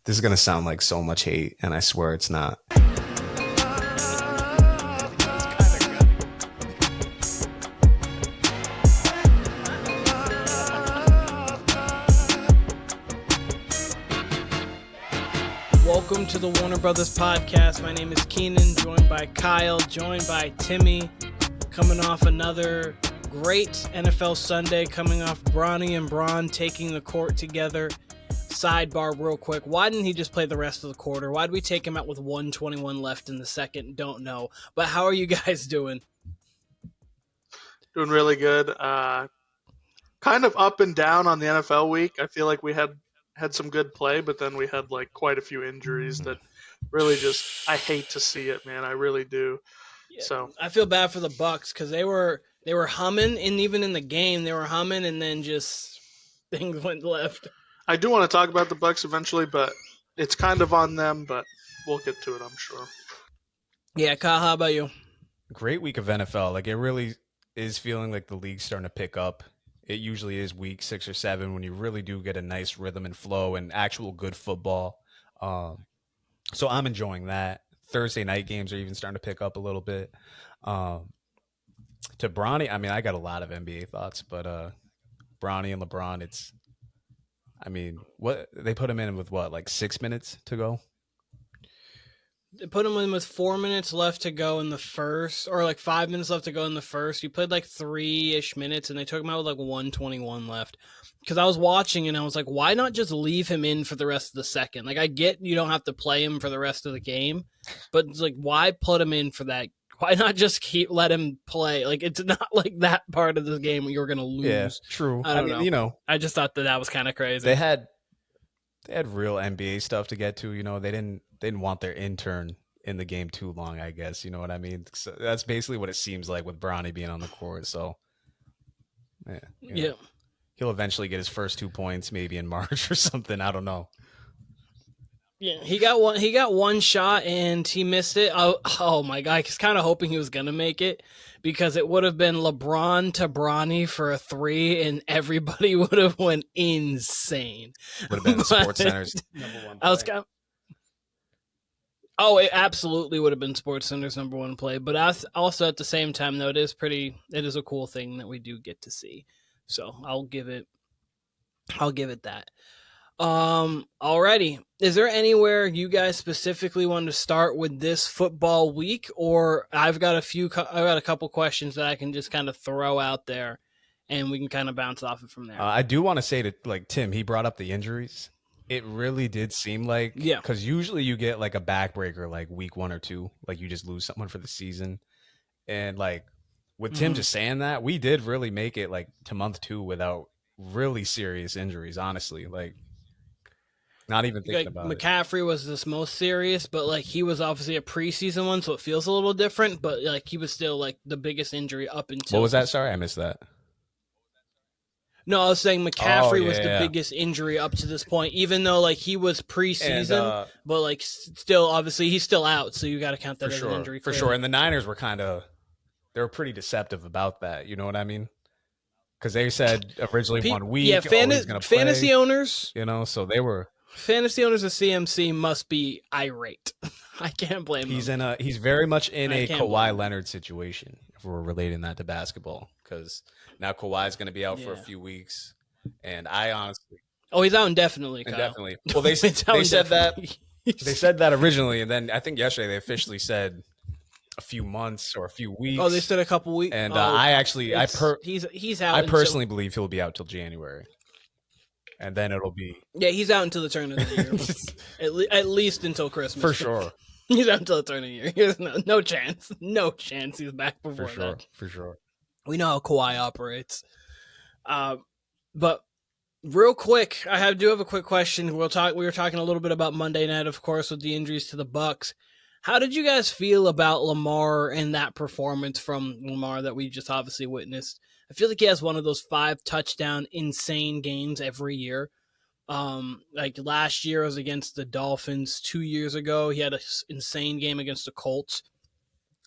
This is going to sound like so much hate, and I swear it's not. Welcome to the Warner Brothas Podcast. My name is Keenan, joined by Kyle, joined by Timmy, coming off another great NFL Sunday, coming off Bronny and LeBron taking the court together. Sidebar real quick, why didn't he just play the rest of the quarter? Why did we take him out with 1:21 left in the second? Don't know. But how are you guys doing? Doing really good. Kind of up and down on the NFL week. I feel like we had some good play, but then we had like quite a few injuries that really just, I hate to see it, man. I really do. Yeah, so I feel bad for the Bucks because they were humming, and even in the game they were humming, and then just things went left. I do want to talk about the Bucks eventually, but it's kind of on them, but we'll get to it, I'm sure. Yeah, Kyle, how about you? Great week of NFL. Like, it really is feeling like the league's starting to pick up. It usually is week 6 or 7 when you really do get a nice rhythm and flow and actual good football. So I'm enjoying that. Thursday night games are even starting to pick up a little bit. To Bronny, I mean, I got a lot of NBA thoughts, but Bronny and LeBron, what they put him in with like 6 minutes to go? They put him in with 4 minutes left to go in the first, or like 5 minutes left to go in the first. He played like 3-ish minutes, and they took him out with like 1:21 left. Because I was watching, and I was like, why not just leave him in for the rest of the second? Like, I get you don't have to play him for the rest of the game, but it's like, why put him in for that? Why not just let him play? Like, it's not like that part of the game where you're going to lose. Yeah, true. I don't know. You know, I just thought that was kind of crazy. They had real NBA stuff to get to. You know, they didn't want their intern in the game too long, I guess. You know what I mean? So that's basically what it seems like with Bronny being on the court. So, yeah. He'll eventually get his first 2 points, maybe in March or something. I don't know. Yeah, he got one shot and he missed it. Oh my God. I was kind of hoping he was going to make it because it would have been LeBron to Bronny for a 3 and everybody would have went insane. Would have been SportsCenter's number one play. It absolutely would have been SportsCenter's number one play. But also at the same time, though, it is a cool thing that we do get to see. So I'll give it that. Alrighty. Is there anywhere you guys specifically want to start with this football week, or I've got a couple questions that I can just kind of throw out there, and we can kind of bounce off it from there. I do want to say to Tim, he brought up the injuries. It really did seem like, because usually you get like a backbreaker like week 1 or 2, like you just lose someone for the season, and like with Tim just saying that, we did really make it like to month 2 without really serious injuries. Honestly, like. Not even thinking about McCaffrey was this most serious, but like he was obviously a preseason one, so it feels a little different. But like he was still like the biggest injury up until. What was that? Sorry, I missed that. No, I was saying McCaffrey was the biggest injury up to this point, even though like he was preseason, but like still, obviously he's still out, so you got to count that as an injury for sure. And the Niners were they were pretty deceptive about that. You know what I mean? Because they said originally 1 week. Yeah, fantasy owners. You know, so they were. Fantasy owners of CMC must be irate. I can't blame him. He's very much in a Kawhi Leonard situation, if we're relating that to basketball, because now Kawhi's going to be out for a few weeks, and I honestly... Oh, he's out indefinitely, Kyle. Indefinitely. Well, they said that originally, and then I think yesterday they officially said a few months or a few weeks. Oh, they said a couple weeks? And he's out. I personally believe he'll be out till January. And then it'll be... Yeah, he's out until the turn of the year. at least until Christmas. For sure. He's out until the turn of the year. There's no chance. No chance he's back before that. For sure. We know how Kawhi operates. But real quick, I do have a quick question. We were talking a little bit about Monday night, of course, with the injuries to the Bucks. How did you guys feel about Lamar and that performance from Lamar that we just obviously witnessed? I feel like he has one of those 5 touchdown insane games every year. Like last year was against the Dolphins. 2 years ago, he had an insane game against the Colts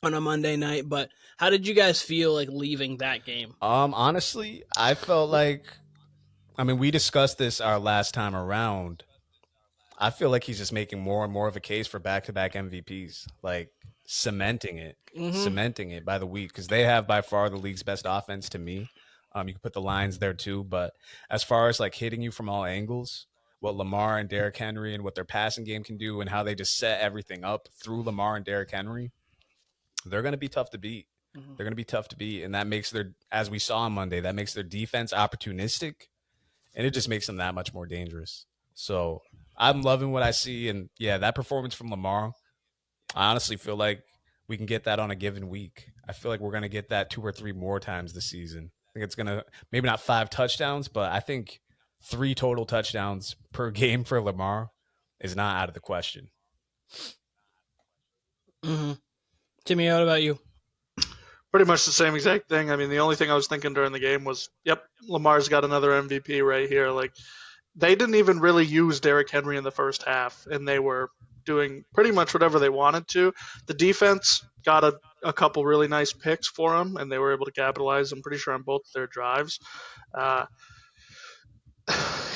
on a Monday night. But how did you guys feel like leaving that game? Honestly, I felt like, we discussed this our last time around. I feel like he's just making more and more of a case for back-to-back MVPs, like cementing it by the week, because they have by far the league's best offense to me. You can put the lines there too, but as far as like hitting you from all angles, what Lamar and Derrick Henry and what their passing game can do and how they just set everything up through Lamar and Derrick Henry, they're going to be tough to beat. They're going to be tough to beat, and that makes their, as we saw on Monday, that makes their defense opportunistic, and it just makes them that much more dangerous. So I'm loving what I see, and yeah, that performance from Lamar, I honestly feel like we can get that on a given week. I feel like we're going to get that 2 or 3 more times this season. I think it's going to, maybe not 5 touchdowns, but I think 3 total touchdowns per game for Lamar is not out of the question. Timmy, what about you? Pretty much the same exact thing. I mean, the only thing I was thinking during the game was, yep, Lamar's got another MVP right here. Like, they didn't even really use Derrick Henry in the first half, and they were doing pretty much whatever they wanted to. The defense got a couple really nice picks for them, and they were able to capitalize, I'm pretty sure, on both their drives.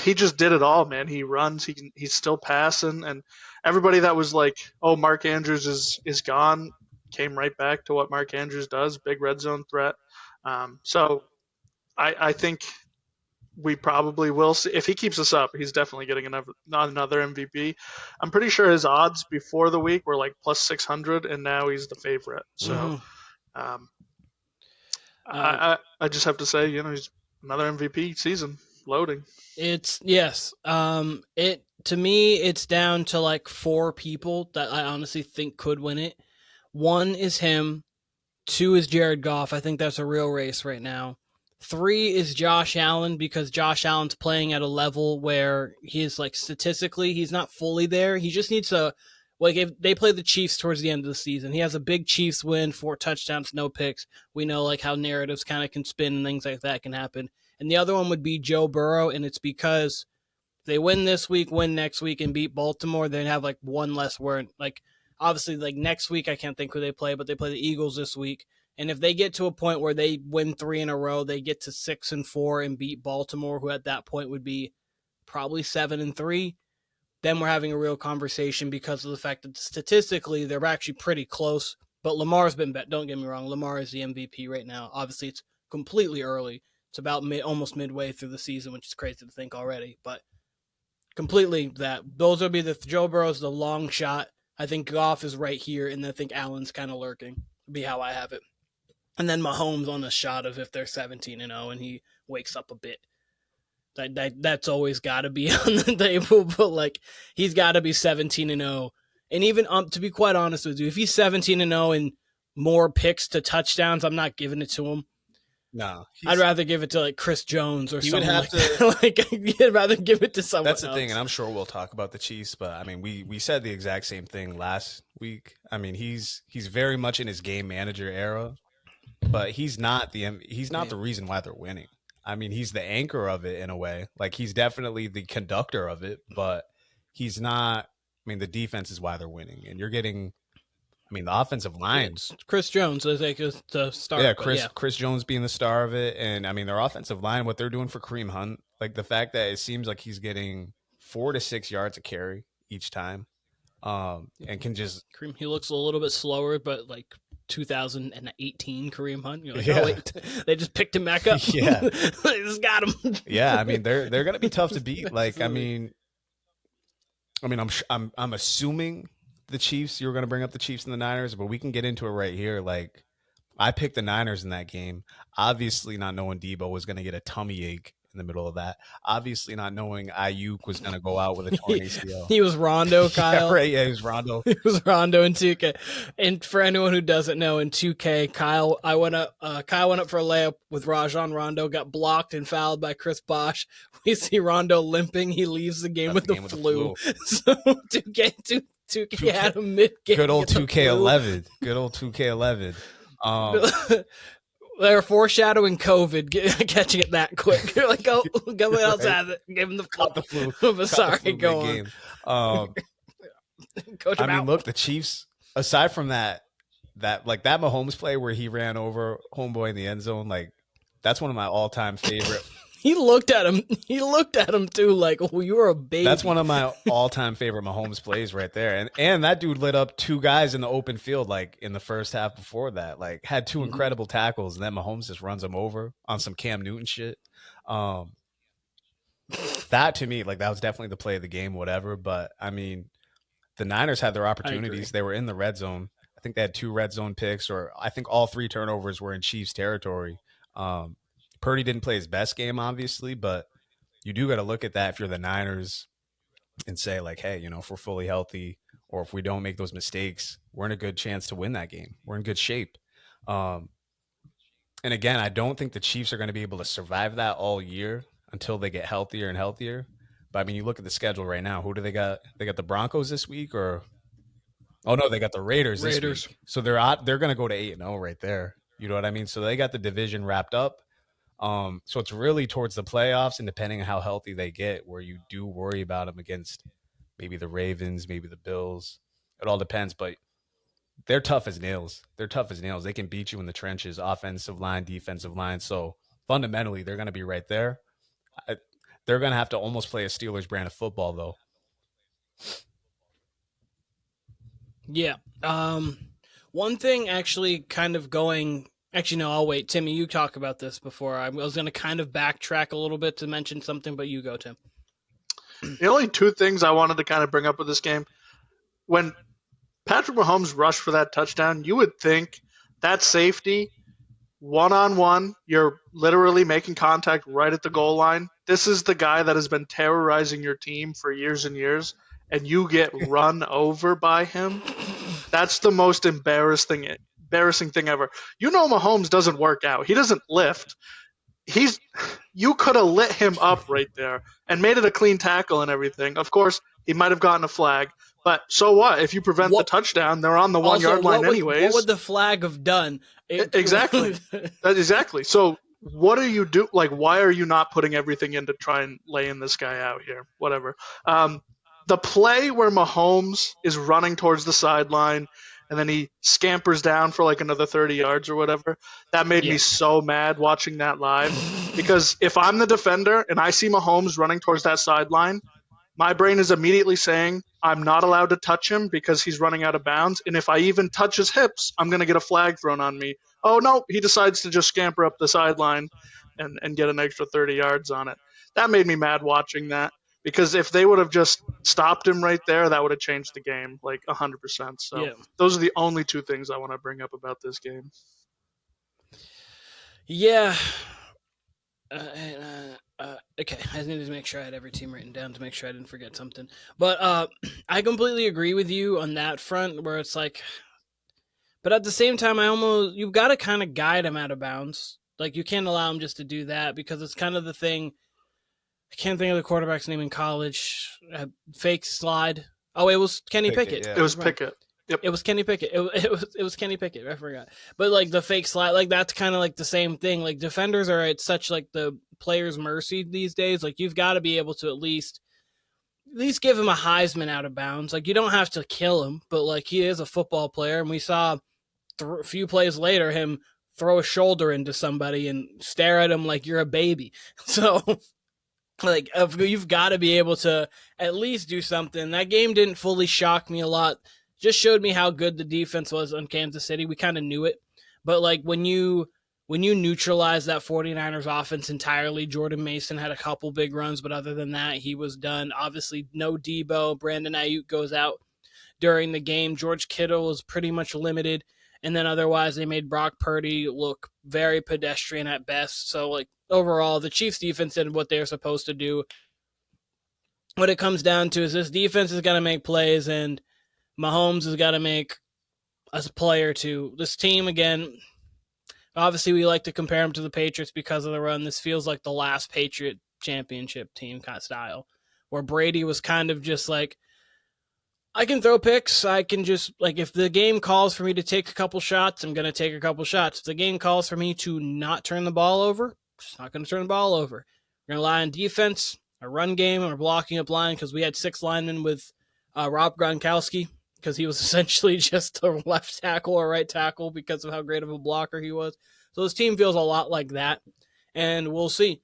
He just did it all, man. He runs, he's still passing, and everybody that was like, oh, Mark Andrews is gone, came right back to what Mark Andrews does, big red zone threat. So I think we probably will see. If he keeps this up, he's definitely getting another MVP. I'm pretty sure his odds before the week were like plus 600, and now he's the favorite. So I just have to say, he's another MVP season loading. It's yes. It to me, it's down to like 4 people that I honestly think could win it. 1 is him. 2 is Jared Goff. I think that's a real race right now. 3 is Josh Allen, because Josh Allen's playing at a level where he's like statistically he's not fully there. He just needs to, like, if they play the Chiefs towards the end of the season, he has a big Chiefs win, 4 touchdowns, no picks. We know like how narratives kind of can spin and things like that can happen. And the other one would be Joe Burrow, and it's because if they win this week, win next week, and beat Baltimore, they'd have like 1 less win. Like, obviously, like next week, I can't think who they play, but they play the Eagles this week. And if they get to a point where they win 3 in a row, they get to 6-4 and beat Baltimore, who at that point would be probably 7-3, then we're having a real conversation because of the fact that statistically they're actually pretty close. But Lamar's been bet. Don't get me wrong, Lamar is the MVP right now. Obviously, it's completely early. It's about almost midway through the season, which is crazy to think already. But completely that. Those would be the Joe Burrow's the long shot. I think Goff is right here, and I think Allen's kind of lurking. Would be how I have it. And then Mahomes on the shot of if they're 17-0 and he wakes up a bit. That's always got to be on the table, but like he's got to be 17-0. And even to be quite honest with you, if he's 17-0 and more picks to touchdowns, I'm not giving it to him. No, I'd rather give it to like Chris Jones or something. Would have like I'd rather give it to someone. That's the else. thing, and I'm sure we'll talk about the Chiefs, but I mean, we said the exact same thing last week. I mean, he's very much in his game manager era, but he's not the reason why they're winning. I mean, he's the anchor of it in a way. Like he's definitely the conductor of it, but he's not. I mean, the defense is why they're winning, and you're getting. I mean, the offensive line. It's Chris Jones is like the star. Yeah, Chris Jones being the star of it. And, I mean, their offensive line, what they're doing for Kareem Hunt, like the fact that it seems like he's getting 4 to 6 yards a carry each time and can just – Kareem, he looks a little bit slower, but like 2018 Kareem Hunt, you're like, yeah. Oh, wait, they just picked him back up. Yeah. They just got him. Yeah, I mean, they're going to be tough to beat. Like, I mean, I'm assuming – the Chiefs, you were going to bring up the Chiefs and the Niners, but we can get into it right here. Like, I picked the Niners in that game, obviously not knowing Debo was going to get a tummy ache in the middle of that. Obviously not knowing Ayuk was going to go out with a torn ACL. He was Rondo, Kyle. Yeah, right. Yeah, he was Rondo. He was Rondo in 2K. And for anyone who doesn't know, in 2K, Kyle went up for a layup with Rajon Rondo, got blocked and fouled by Chris Bosh. We see Rondo limping. He leaves the game with the flu. So 2K had him mid-game. Good old 2K11. Good old 2K11. They're foreshadowing COVID, catching it that quick. You're like, oh, someone else has it. Give him the flu. But sorry, go on. I mean, look, the Chiefs, aside from that Mahomes play where he ran over homeboy in the end zone, like that's one of my all-time favorite He looked at him. He looked at him too, like, "Oh, you're a baby." That's one of my all-time favorite Mahomes plays right there. And that dude lit up two guys in the open field, like in the first half before that. Like had two incredible tackles, and then Mahomes just runs him over on some Cam Newton shit. That to me, like that was definitely the play of the game, whatever. But I mean, the Niners had their opportunities. They were in the red zone. I think they had 2 red zone picks, or I think all 3 turnovers were in Chiefs territory. Purdy didn't play his best game, obviously, but you do got to look at that if you're the Niners and say, like, hey, you know, if we're fully healthy or if we don't make those mistakes, we're in a good chance to win that game. We're in good shape. And again, I don't think the Chiefs are going to be able to survive that all year until they get healthier and healthier. But I mean, you look at the schedule right now. Who do they got? They got the Broncos this week, or oh no, they got the Raiders this week. So they're going to go to 8-0 right there. You know what I mean? So they got the division wrapped up. So it's really towards the playoffs, and depending on how healthy they get, where you do worry about them against maybe the Ravens, maybe the Bills. It all depends, but they're tough as nails. They're tough as nails. They can beat you in the trenches, offensive line, defensive line. So fundamentally, they're going to be right there. They're going to have to almost play a Steelers brand of football, though. Yeah. One thing actually kind of going... Actually, no, I'll wait. Timmy, you talk about this before. I was going to kind of backtrack a little bit to mention something, but you go, Tim. The only 2 things I wanted to kind of bring up with this game, when Patrick Mahomes rushed for that touchdown, you would think that safety, one-on-one, you're literally making contact right at the goal line. This is the guy that has been terrorizing your team for years and years, and you get run over by him. That's the most embarrassing thing ever. You know Mahomes doesn't work out. He doesn't lift. You could have lit him up right there and made it a clean tackle and everything. Of course, he might have gotten a flag, but so what? If you prevent the touchdown, they're on the 1-yard line anyways. What would the flag have done? Exactly. Exactly. So what do you do? Like, why are you not putting everything in to try and lay in this guy out here? Whatever. The play where Mahomes is running towards the sideline and then he scampers down for like another 30 yards or whatever, that made me so mad watching that live. Because if I'm the defender and I see Mahomes running towards that sideline, my brain is immediately saying I'm not allowed to touch him because he's running out of bounds. And if I even touch his hips, I'm going to get a flag thrown on me. Oh, no, he decides to just scamper up the sideline and get an extra 30 yards on it. That made me mad watching that. Because if they would have just stopped him right there, that would have changed the game like 100%. So those are the only 2 things I want to bring up about this game. Yeah. Okay, I needed to make sure I had every team written down to make sure I didn't forget something. But I completely agree with you on that front where it's like, but at the same time, you've got to kind of guide him out of bounds. Like you can't allow him just to do that because it's kind of the thing. I can't think of the quarterback's name in college. Fake slide. Oh, it was Kenny Pickett. Yeah. It was Pickett. Yep. It was Kenny Pickett. It was Kenny Pickett. I forgot. But like the fake slide, like that's kind of like the same thing. Like defenders are at such like the player's mercy these days. Like you've got to be able to at least give him a Heisman out of bounds. Like you don't have to kill him, but like he is a football player, and we saw a few plays later him throw a shoulder into somebody and stare at him like you're a baby. So. Like, you've got to be able to at least do something. That game didn't fully shock me a lot. Just showed me how good the defense was on Kansas City. We kind of knew it. But, like, when you neutralize that 49ers offense entirely, Jordan Mason had a couple big runs, but other than that, he was done. Obviously, no Debo. Brandon Ayuk goes out during the game. George Kittle was pretty much limited. And then otherwise, they made Brock Purdy look very pedestrian at best. So, like, overall, the Chiefs defense did what they're supposed to do. What it comes down to is this defense is going to make plays, and Mahomes has got to make a play or two. This team, again, obviously we like to compare them to the Patriots because of the run. This feels like the last Patriot championship team kind of style, where Brady was kind of just like, I can throw picks. I can just, like, if the game calls for me to take a couple shots, I'm going to take a couple shots. If the game calls for me to not turn the ball over, I'm just not going to turn the ball over. We're going to rely on defense, our run game, our blocking up line, because we had 6 linemen with Rob Gronkowski, because he was essentially just a left tackle or right tackle because of how great of a blocker he was. So this team feels a lot like that, and we'll see.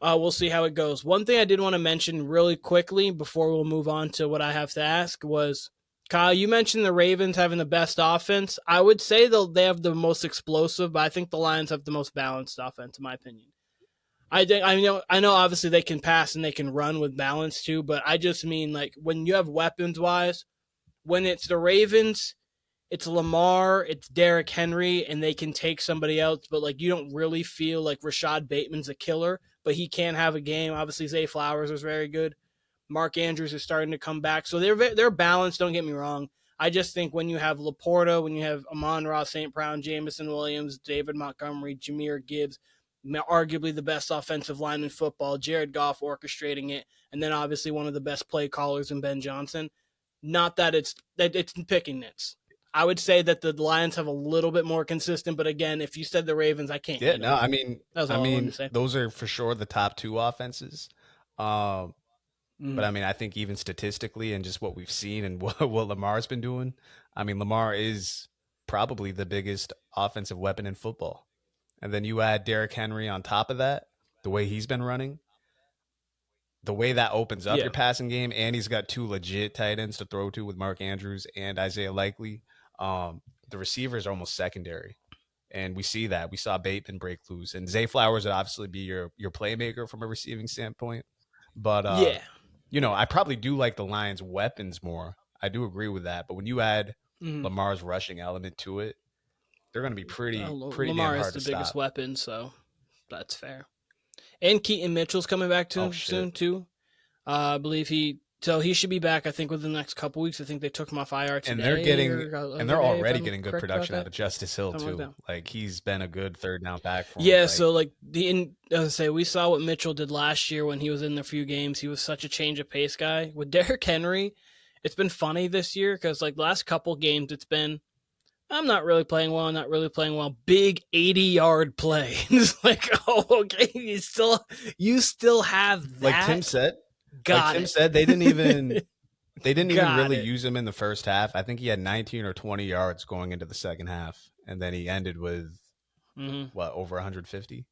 We'll see how it goes. One thing I did want to mention really quickly before we'll move on to what I have to ask was, Kyle, you mentioned the Ravens having the best offense. I would say they have the most explosive, but I think the Lions have the most balanced offense, in my opinion. I know obviously they can pass and they can run with balance too, but I just mean like when you have weapons wise, when it's the Ravens, it's Lamar, it's Derrick Henry, and they can take somebody else, but like you don't really feel like Rashad Bateman's a killer, but he can have a game. Obviously, Zay Flowers was very good. Mark Andrews is starting to come back, so they're balanced. Don't get me wrong. I just think when you have Laporta, when you have Amon-Ra St. Brown, Jamison Williams, David Montgomery, Jahmyr Gibbs, arguably the best offensive line in football, Jared Goff orchestrating it, and then obviously one of the best play callers in Ben Johnson. Not that it's picking nits. I would say that the Lions have a little bit more consistent, but again, if you said the Ravens, I can't. Yeah, no, I mean, that's all I wanted to say. Those are for sure the top two offenses. But I mean, I think even statistically and just what we've seen and what Lamar's been doing, I mean, Lamar is probably the biggest offensive weapon in football. And then you add Derrick Henry on top of that, the way he's been running, the way that opens up your passing game, and he's got two legit tight ends to throw to with Mark Andrews and Isaiah Likely. The receivers are almost secondary. And we see that. We saw Bateman break loose. And Zay Flowers would obviously be your playmaker from a receiving standpoint. But, I probably do like the Lions' weapons more. I do agree with that. But when you add Lamar's rushing element to it, they're going to be pretty Lamar damn hard is the to biggest stop. weapon, so that's fair. And Keaton Mitchell's coming back soon, too. I believe he should be back, I think, within the next couple weeks. I think they took him off IR today. And they're already getting good production out of Justice Hill, too. Like, he's been a good third down back for him. Yeah, so, we saw what Mitchell did last year when he was in a few games. He was such a change of pace guy. With Derrick Henry, it's been funny this year because, like, the last couple games, it's been, I'm not really playing well. Big 80-yard play. It's like, oh, okay, you still have that. Like Tim said, they didn't even really use him in the first half. I think he had 19 or 20 yards going into the second half, and then he ended with over 150.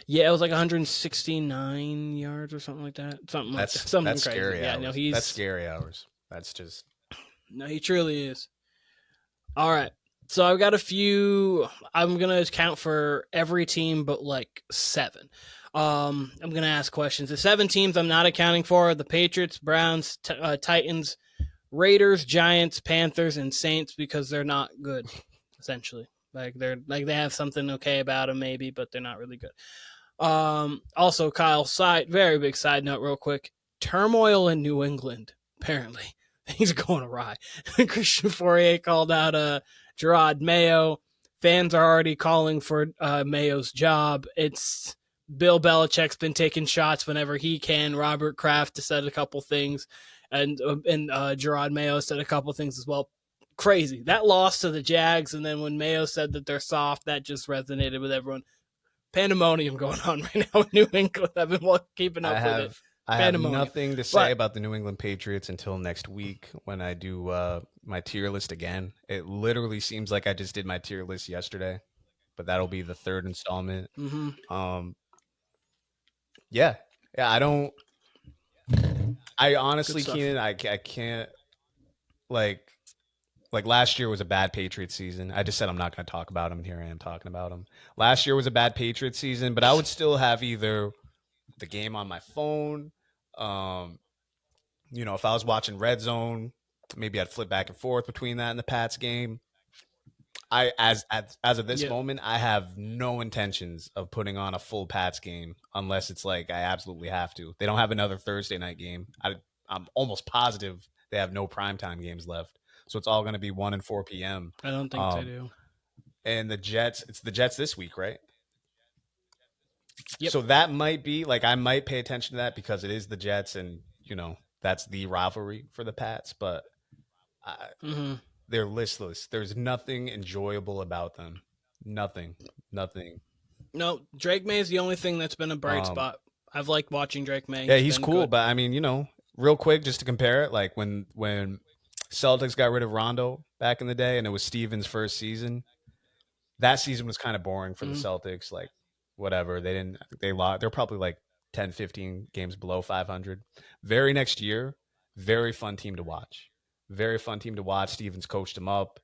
Yeah, it was like 169 yards or something like that. Something that's crazy. Scary yeah, hours. No, that's scary hours. That's just no, he truly is. All right. So I've got a few. I'm going to count for every team but like 7. I'm going to ask questions. The 7 teams I'm not accounting for are the Patriots, Browns, Titans, Raiders, Giants, Panthers, and Saints because they're not good, essentially. Like they have something okay about them maybe, but they're not really good. Also, Kyle, very big side note real quick. Turmoil in New England, apparently. Things are going awry. Christian Fourier called out Gerard Mayo. Fans are already calling for Mayo's job. It's Bill Belichick's been taking shots whenever he can. Robert Kraft has said a couple things, and Gerard Mayo said a couple things as well. Crazy. That loss to the Jags, and then when Mayo said that they're soft, that just resonated with everyone. Pandemonium going on right now in New England. I've been keeping up with it. I have nothing to say about the New England Patriots until next week when I do my tier list again. It literally seems like I just did my tier list yesterday, but that'll be the 3rd installment. I honestly, Keenan, I can't, like last year was a bad Patriots season. I just said I'm not going to talk about them. Here I am talking about them. Last year was a bad Patriots season, but I would still have either the game on my phone. If I was watching Red Zone, maybe I'd flip back and forth between that and the Pats game. As of this moment, I have no intentions of putting on a full Pats game unless it's like I absolutely have to. They don't have another Thursday night game. I'm almost positive they have no primetime games left. So it's all going to be 1 and 4 p.m. I don't think they do. And it's the Jets this week, right? Yep. So that might be like I might pay attention to that because it is the Jets, and that's the rivalry for the Pats. But they're listless. There's nothing enjoyable about them. Nothing. No, Drake May is the only thing that's been a bright spot. I've liked watching Drake May. Yeah, he's cool. Good. But I mean, real quick, just to compare it, like when Celtics got rid of Rondo back in the day, and it was Stevens' first season. That season was kind of boring for the Celtics. Like whatever. They didn't. I think they lost. They're probably like 10, 15 games below 500. Very next year, very fun team to watch. Very fun team to watch. Stevens coached them up.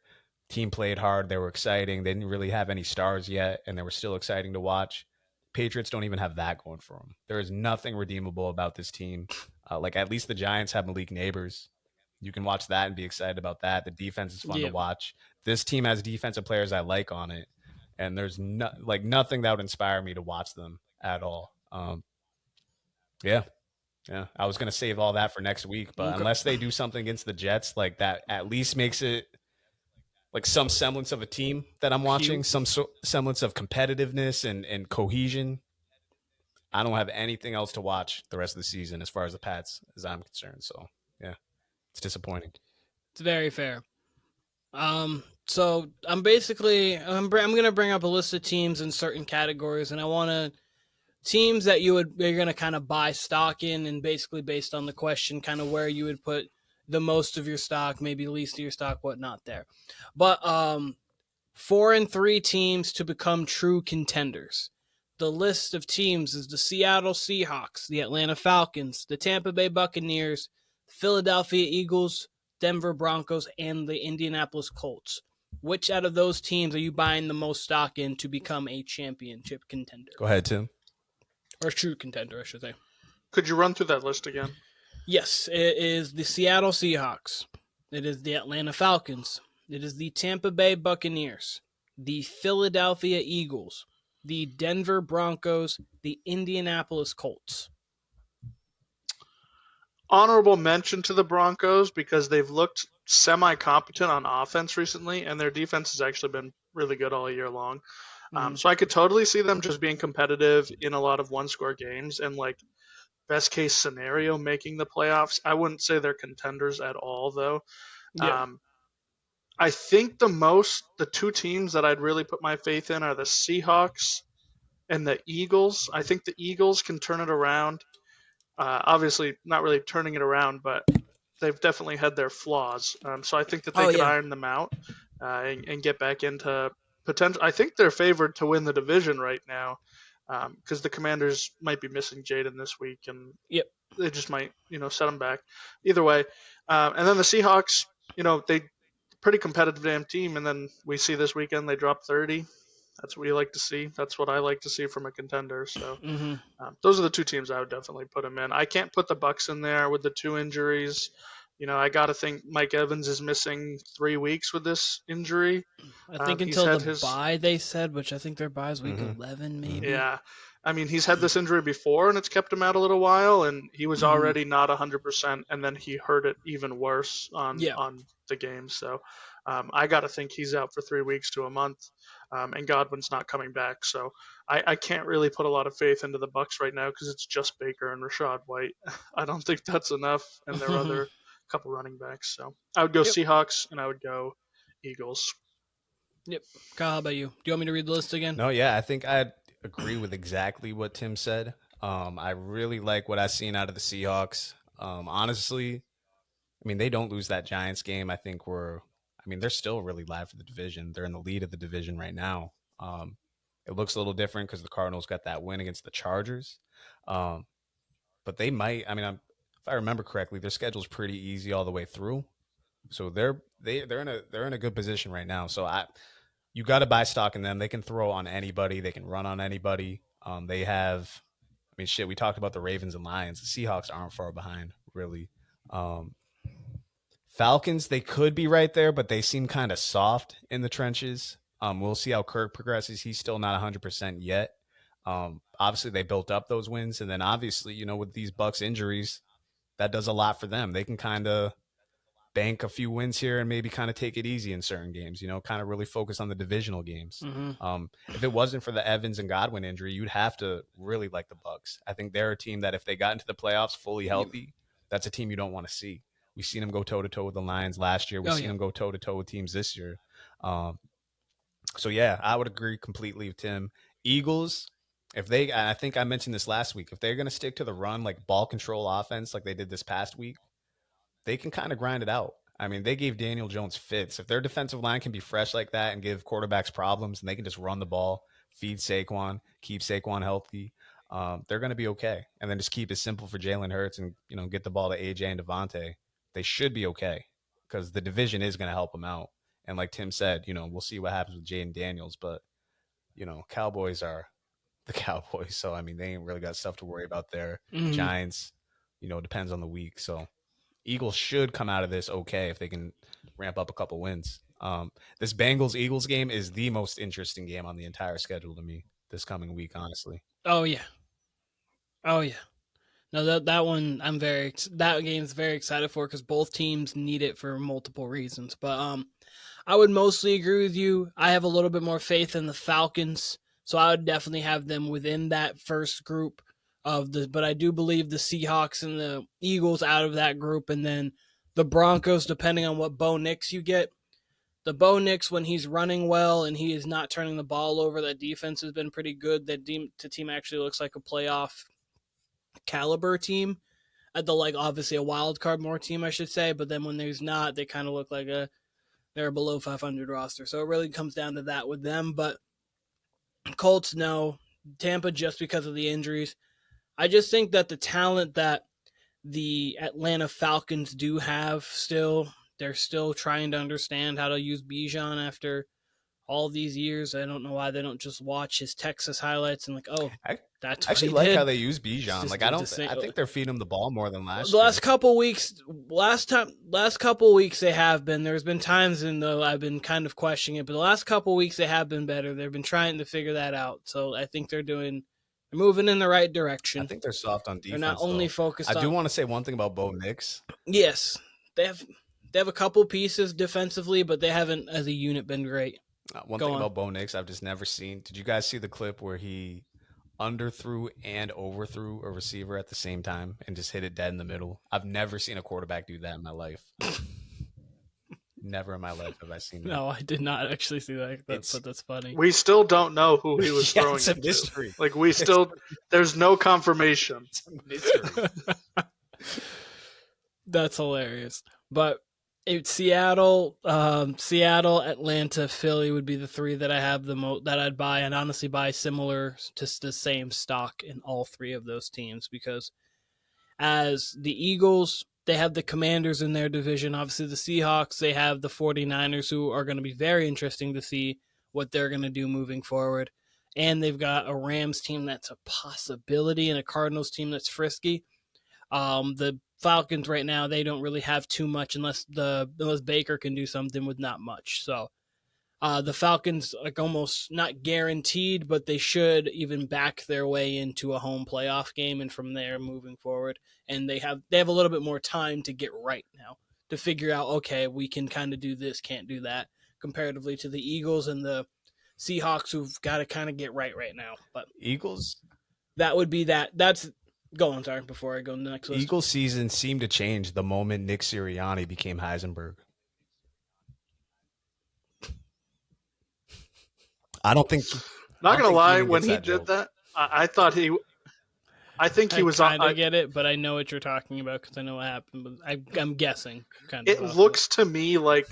Team played hard. They were exciting. They didn't really have any stars yet, and they were still exciting to watch. Patriots don't even have that going for them. There is nothing redeemable about this team. Like at least the Giants have Malik Neighbors. You can watch that and be excited about that. The defense is fun to watch. This team has defensive players I like on it, and there's nothing that would inspire me to watch them at all. Yeah. I was gonna save all that for next week, but unless they do something against the Jets, like that, at least makes it like some semblance of a team that I'm watching, some semblance of competitiveness and cohesion. I don't have anything else to watch the rest of the season as far as the Pats as I'm concerned. So yeah, it's disappointing. It's very fair. So I'm going to bring up a list of teams in certain categories, and I want to teams that you're going to kind of buy stock in, and basically based on the question, kind of where you would put the most of your stock, maybe least of your stock, whatnot there. But 4 and 3 teams to become true contenders. The list of teams is the Seattle Seahawks, the Atlanta Falcons, the Tampa Bay Buccaneers, Philadelphia Eagles, Denver Broncos, and the Indianapolis Colts. Which out of those teams are you buying the most stock in to become a championship contender? Go ahead, Tim. Or true contender, I should say. Could you run through that list again? Yes, it is the Seattle Seahawks. It is the Atlanta Falcons. It is the Tampa Bay Buccaneers, the Philadelphia Eagles, the Denver Broncos, the Indianapolis Colts. Honorable mention to the Broncos because they've looked semi-competent on offense recently, and their defense has actually been really good all year long. So I could totally see them just being competitive in a lot of one-score games and, like, best case scenario, making the playoffs. I wouldn't say they're contenders at all, though. Yeah. I think the two teams that I'd really put my faith in are the Seahawks and the Eagles. I think the Eagles can turn it around. Obviously, not really turning it around, but they've definitely had their flaws. So I think that they can iron them out and get back into potential. I think they're favored to win the division right now because the Commanders might be missing Jaden this week, and they just might, set them back. Either way, and then the Seahawks, they pretty competitive damn team, and then we see this weekend they drop 30. That's what you like to see. That's what I like to see from a contender. So those are the two teams I would definitely put them in. I can't put the Bucs in there with the 2 injuries. I got to think Mike Evans is missing 3 weeks with this injury. I think until the bye, they said, which I think their bye is week 11, maybe. Yeah. I mean, he's had this injury before, and it's kept him out a little while, and he was already not 100%, and then he hurt it even worse on the game. So I got to think he's out for 3 weeks to a month, and Godwin's not coming back. So I can't really put a lot of faith into the Bucs right now because it's just Baker and Rashad White. I don't think that's enough, and their other couple running backs. So I would go Seahawks, and I would go Eagles. Yep. Kyle, how about you? Do you want me to read the list again? No, yeah, I think I'd agree with exactly what Tim said. I really like what I've seen out of the Seahawks. Honestly, I mean, they don't lose that Giants game. I think they're still really live for the division. They're in the lead of the division right now. It looks a little different because the Cardinals got that win against the Chargers. But they might, if I remember correctly, their schedule's pretty easy all the way through. So they're in a good position right now. So you got to buy stock in them. They can throw on anybody. They can run on anybody. They have, we talked about the Ravens and Lions. The Seahawks aren't far behind, really. Falcons, they could be right there, but they seem kind of soft in the trenches. We'll see how Kirk progresses. He's still not 100% yet. Obviously, they built up those wins. And then obviously, with these Bucs injuries, that does a lot for them. They can kind of bank a few wins here and maybe kind of take it easy in certain games, kind of really focus on the divisional games. If it wasn't for the Evans and Godwin injury, you'd have to really like the Bucs. I think they're a team that if they got into the playoffs fully healthy, that's a team you don't want to see. We've seen them go toe-to-toe with the Lions last year. We've seen them go toe-to-toe with teams this year. So, yeah, I would agree completely with Tim. Eagles, I think I mentioned this last week, if they're going to stick to the run, like ball control offense like they did this past week, they can kind of grind it out. They gave Daniel Jones fits. If their defensive line can be fresh like that and give quarterbacks problems and they can just run the ball feed Saquon, keep Saquon healthy, they're going to be okay. And then just keep it simple for Jalen Hurts and, get the ball to AJ and Devontae. They should be okay because the division is going to help them out. And like Tim said, we'll see what happens with Jaden Daniels. But, Cowboys are the Cowboys. So, I mean, they ain't really got stuff to worry about there. Giants, depends on the week. So Eagles should come out of this okay if they can ramp up a couple wins. This Bengals-Eagles game is the most interesting game on the entire schedule to me this coming week, honestly. Oh, yeah. No, that one that game's very excited for because both teams need it for multiple reasons. But I would mostly agree with you. I have a little bit more faith in the Falcons, so I would definitely have them within that first group but I do believe the Seahawks and the Eagles out of that group, and then the Broncos, depending on what Bo Nix you get. The Bo Nix, when he's running well and he is not turning the ball over, that defense has been pretty good. That team actually looks like a playoff caliber team. Obviously a wild card more team, I should say. But then when there's not, they kind of look like they're a below 500 roster. So it really comes down to that with them. But Colts, no. Tampa, just because of the injuries. I just think that the talent that the Atlanta Falcons do have still, they're still trying to understand how to use Bijan after all these years. I don't know why they don't just watch his Texas highlights and that's I actually what he like did. how they use Bijan. I think they're feeding him the ball more than last The year. last couple weeks they have been. There's been times I've been kind of questioning it, but the last couple weeks they have been better. They've been trying to figure that out. So I think they're moving in the right direction. I think they're soft on defense. They're not only focused on... I do want to say one thing about Bo Nix. Yes. They have a couple pieces defensively, but they haven't, as a unit, been great. One thing about Bo Nix I've just never seen. Did you guys see the clip where he underthrew and overthrew a receiver at the same time and just hit it dead in the middle? I've never seen a quarterback do that in my life. Never in my life have I seen that. No, I did not actually see that. But that's funny. We still don't know who he was throwing it's a mystery. There's no confirmation. It's a mystery. That's hilarious. But Seattle, Atlanta, Philly would be the three that I have that I'd buy, and honestly buy similar to the same stock in all three of those teams, because as the Eagles, they have the Commanders in their division. Obviously, the Seahawks, they have the 49ers, who are going to be very interesting to see what they're going to do moving forward. And they've got a Rams team that's a possibility and a Cardinals team that's frisky. The Falcons right now, they don't really have too much unless Baker can do something with not much. So the Falcons, almost not guaranteed, but they should even back their way into a home playoff game, and from there moving forward. And they have a little bit more time to get right now, to figure out, okay, we can kind of do this, can't do that, comparatively to the Eagles and the Seahawks, who've got to kind of get right now. But Eagles, that would be that. That's go on, sorry, before I go to the next list. Eagles season seemed to change the moment Nick Sirianni became Heisenberg. I don't think. Not gonna lie, when he did that, I thought he. I think he was. I get it, but I know what you're talking about because I know what happened. But I'm guessing. It looks to me like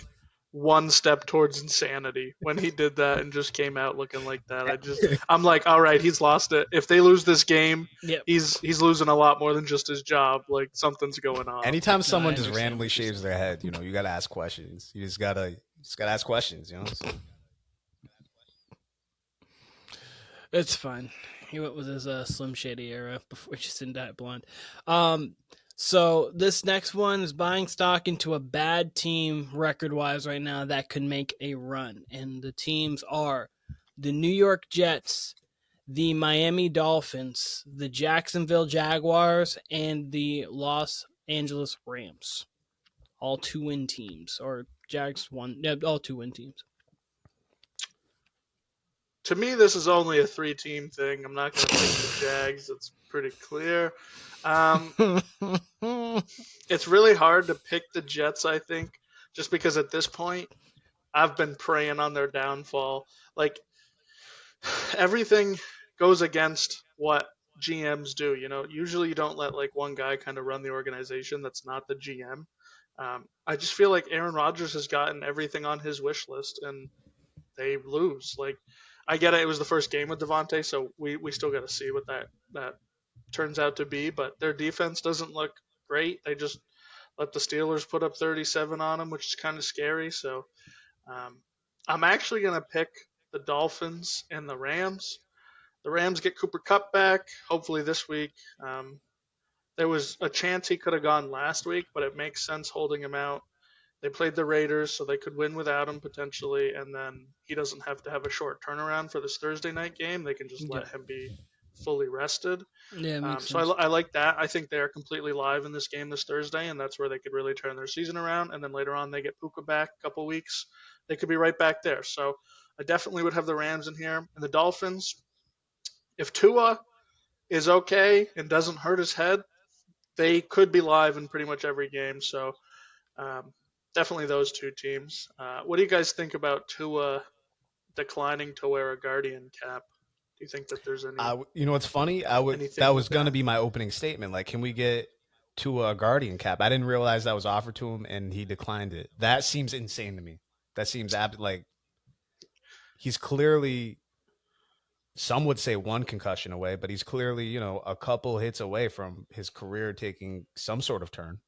one step towards insanity when he did that and just came out looking like that. I'm like, all right, he's lost it. If they lose this game, he's losing a lot more than just his job. Like, something's going on. Anytime someone just randomly shaves their head, you gotta ask questions. You just gotta ask questions. So. It's fine. He went with his Slim Shady era before he just didn't dye it blonde. So this next one is buying stock into a bad team record-wise right now that could make a run. And the teams are the New York Jets, the Miami Dolphins, the Jacksonville Jaguars, and the Los Angeles Rams. All 2-win teams. Or Jags won. Yeah, all 2-win teams. To me, this is only a 3-team thing. I'm not going to pick the Jags. It's pretty clear. It's really hard to pick the Jets, I think, just because at this point, I've been preying on their downfall. Like, everything goes against what GMs do. Usually you don't let one guy kind of run the organization that's not the GM. I just feel like Aaron Rodgers has gotten everything on his wish list, and they lose. I get it. It was the first game with Devontae, so we still got to see what that turns out to be. But their defense doesn't look great. They just let the Steelers put up 37 on them, which is kind of scary. So I'm actually going to pick the Dolphins and the Rams. The Rams get Cooper Kupp back, hopefully this week. There was a chance he could have gone last week, but it makes sense holding him out. They played the Raiders, so they could win without him potentially, and then he doesn't have to have a short turnaround for this Thursday night game. They can just let him be fully rested. Yeah, makes so sense. I like that. I think they are completely live in this game this Thursday, and that's where they could really turn their season around. And then later on, they get Puka back a couple weeks. They could be right back there. So I definitely would have the Rams in here. And the Dolphins, if Tua is okay and doesn't hurt his head, they could be live in pretty much every game. So definitely those two teams. What do you guys think about Tua declining to wear a Guardian cap? Do you think that there's any? You know what's funny? That was going to be my opening statement. Like, can we get to a Guardian cap? I didn't realize that was offered to him, and he declined it. That seems insane to me. That seems like he's clearly, some would say one concussion away, but he's clearly, a couple hits away from his career taking some sort of turn.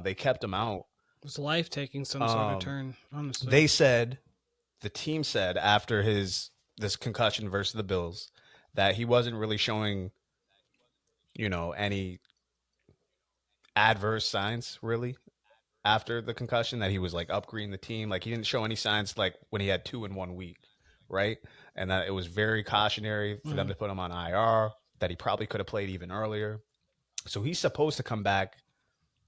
They kept him out. It was life taking some sort of turn, honestly. The team said after this concussion versus the Bills that he wasn't really showing, any adverse signs really after the concussion, that he was like upgrading the team. Like, he didn't show any signs like when he had 2 in 1 week, right? And that it was very cautionary for them to put him on IR, that he probably could have played even earlier. So he's supposed to come back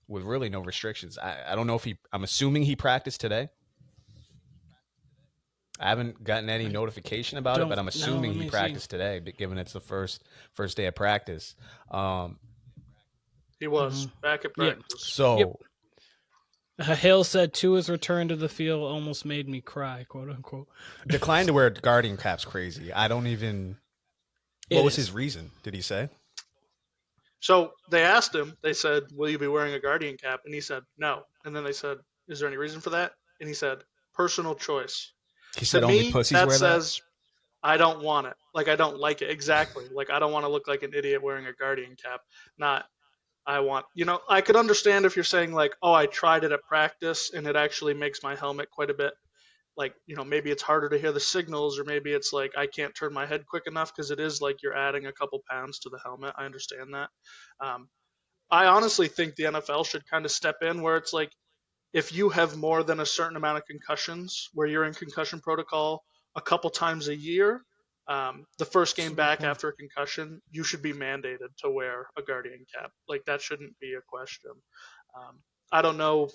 with really no restrictions. I don't know if I'm assuming he practiced today. I haven't gotten any notification about it, but I'm assuming he practiced today, given it's the first day of practice. He was back at practice. Yep. So Hale said Tua's return to the field almost made me cry, quote unquote. Declined to wear Guardian cap's crazy. I don't even. What was his reason? Did he say? So they asked him. They said, "Will you be wearing a Guardian cap?" And he said, "No." And then they said, "Is there any reason for that?" And he said, "Personal choice." He said, to "Only me, pussies that wear says, I don't want it. Like, I don't like it. Exactly. Like, I don't want to look like an idiot wearing a Guardian cap. Not, I want, I could understand if you're saying, like, oh, I tried it at practice and it actually makes my helmet quite a bit. Like, maybe it's harder to hear the signals, or maybe it's like I can't turn my head quick enough because it is like you're adding a couple pounds to the helmet. I understand that. I honestly think the NFL should kind of step in where it's like, if you have more than a certain amount of concussions, where you're in concussion protocol a couple times a year, the first game back after a concussion, you should be mandated to wear a Guardian cap. Like, that shouldn't be a question. I don't know.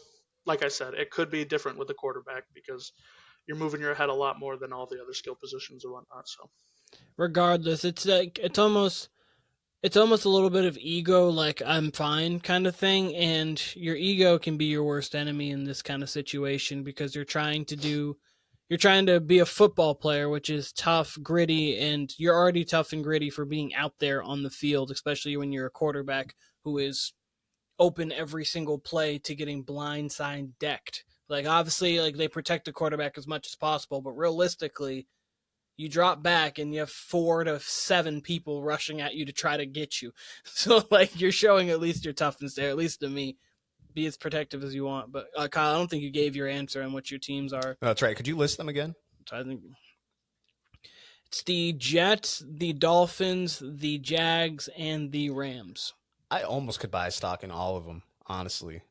Like I said, it could be different with the quarterback because you're moving your head a lot more than all the other skill positions or whatnot. So, regardless, it's like it's almost a little bit of ego, like I'm fine kind of thing, and your ego can be your worst enemy in this kind of situation because you're trying to be a football player, which is tough, gritty, and you're already tough and gritty for being out there on the field, especially when you're a quarterback who is open every single play to getting blindside decked. Like, obviously, like, they protect the quarterback as much as possible, but realistically, you drop back and you have 4 to 7 people rushing at you to try to get you. So, like, you're showing at least your toughness there, at least to me. Be as protective as you want. But, Kyle, I don't think you gave your answer on what your teams are. That's right. Could you list them again? So I think it's the Jets, the Dolphins, the Jags, and the Rams. I almost could buy stock in all of them, honestly.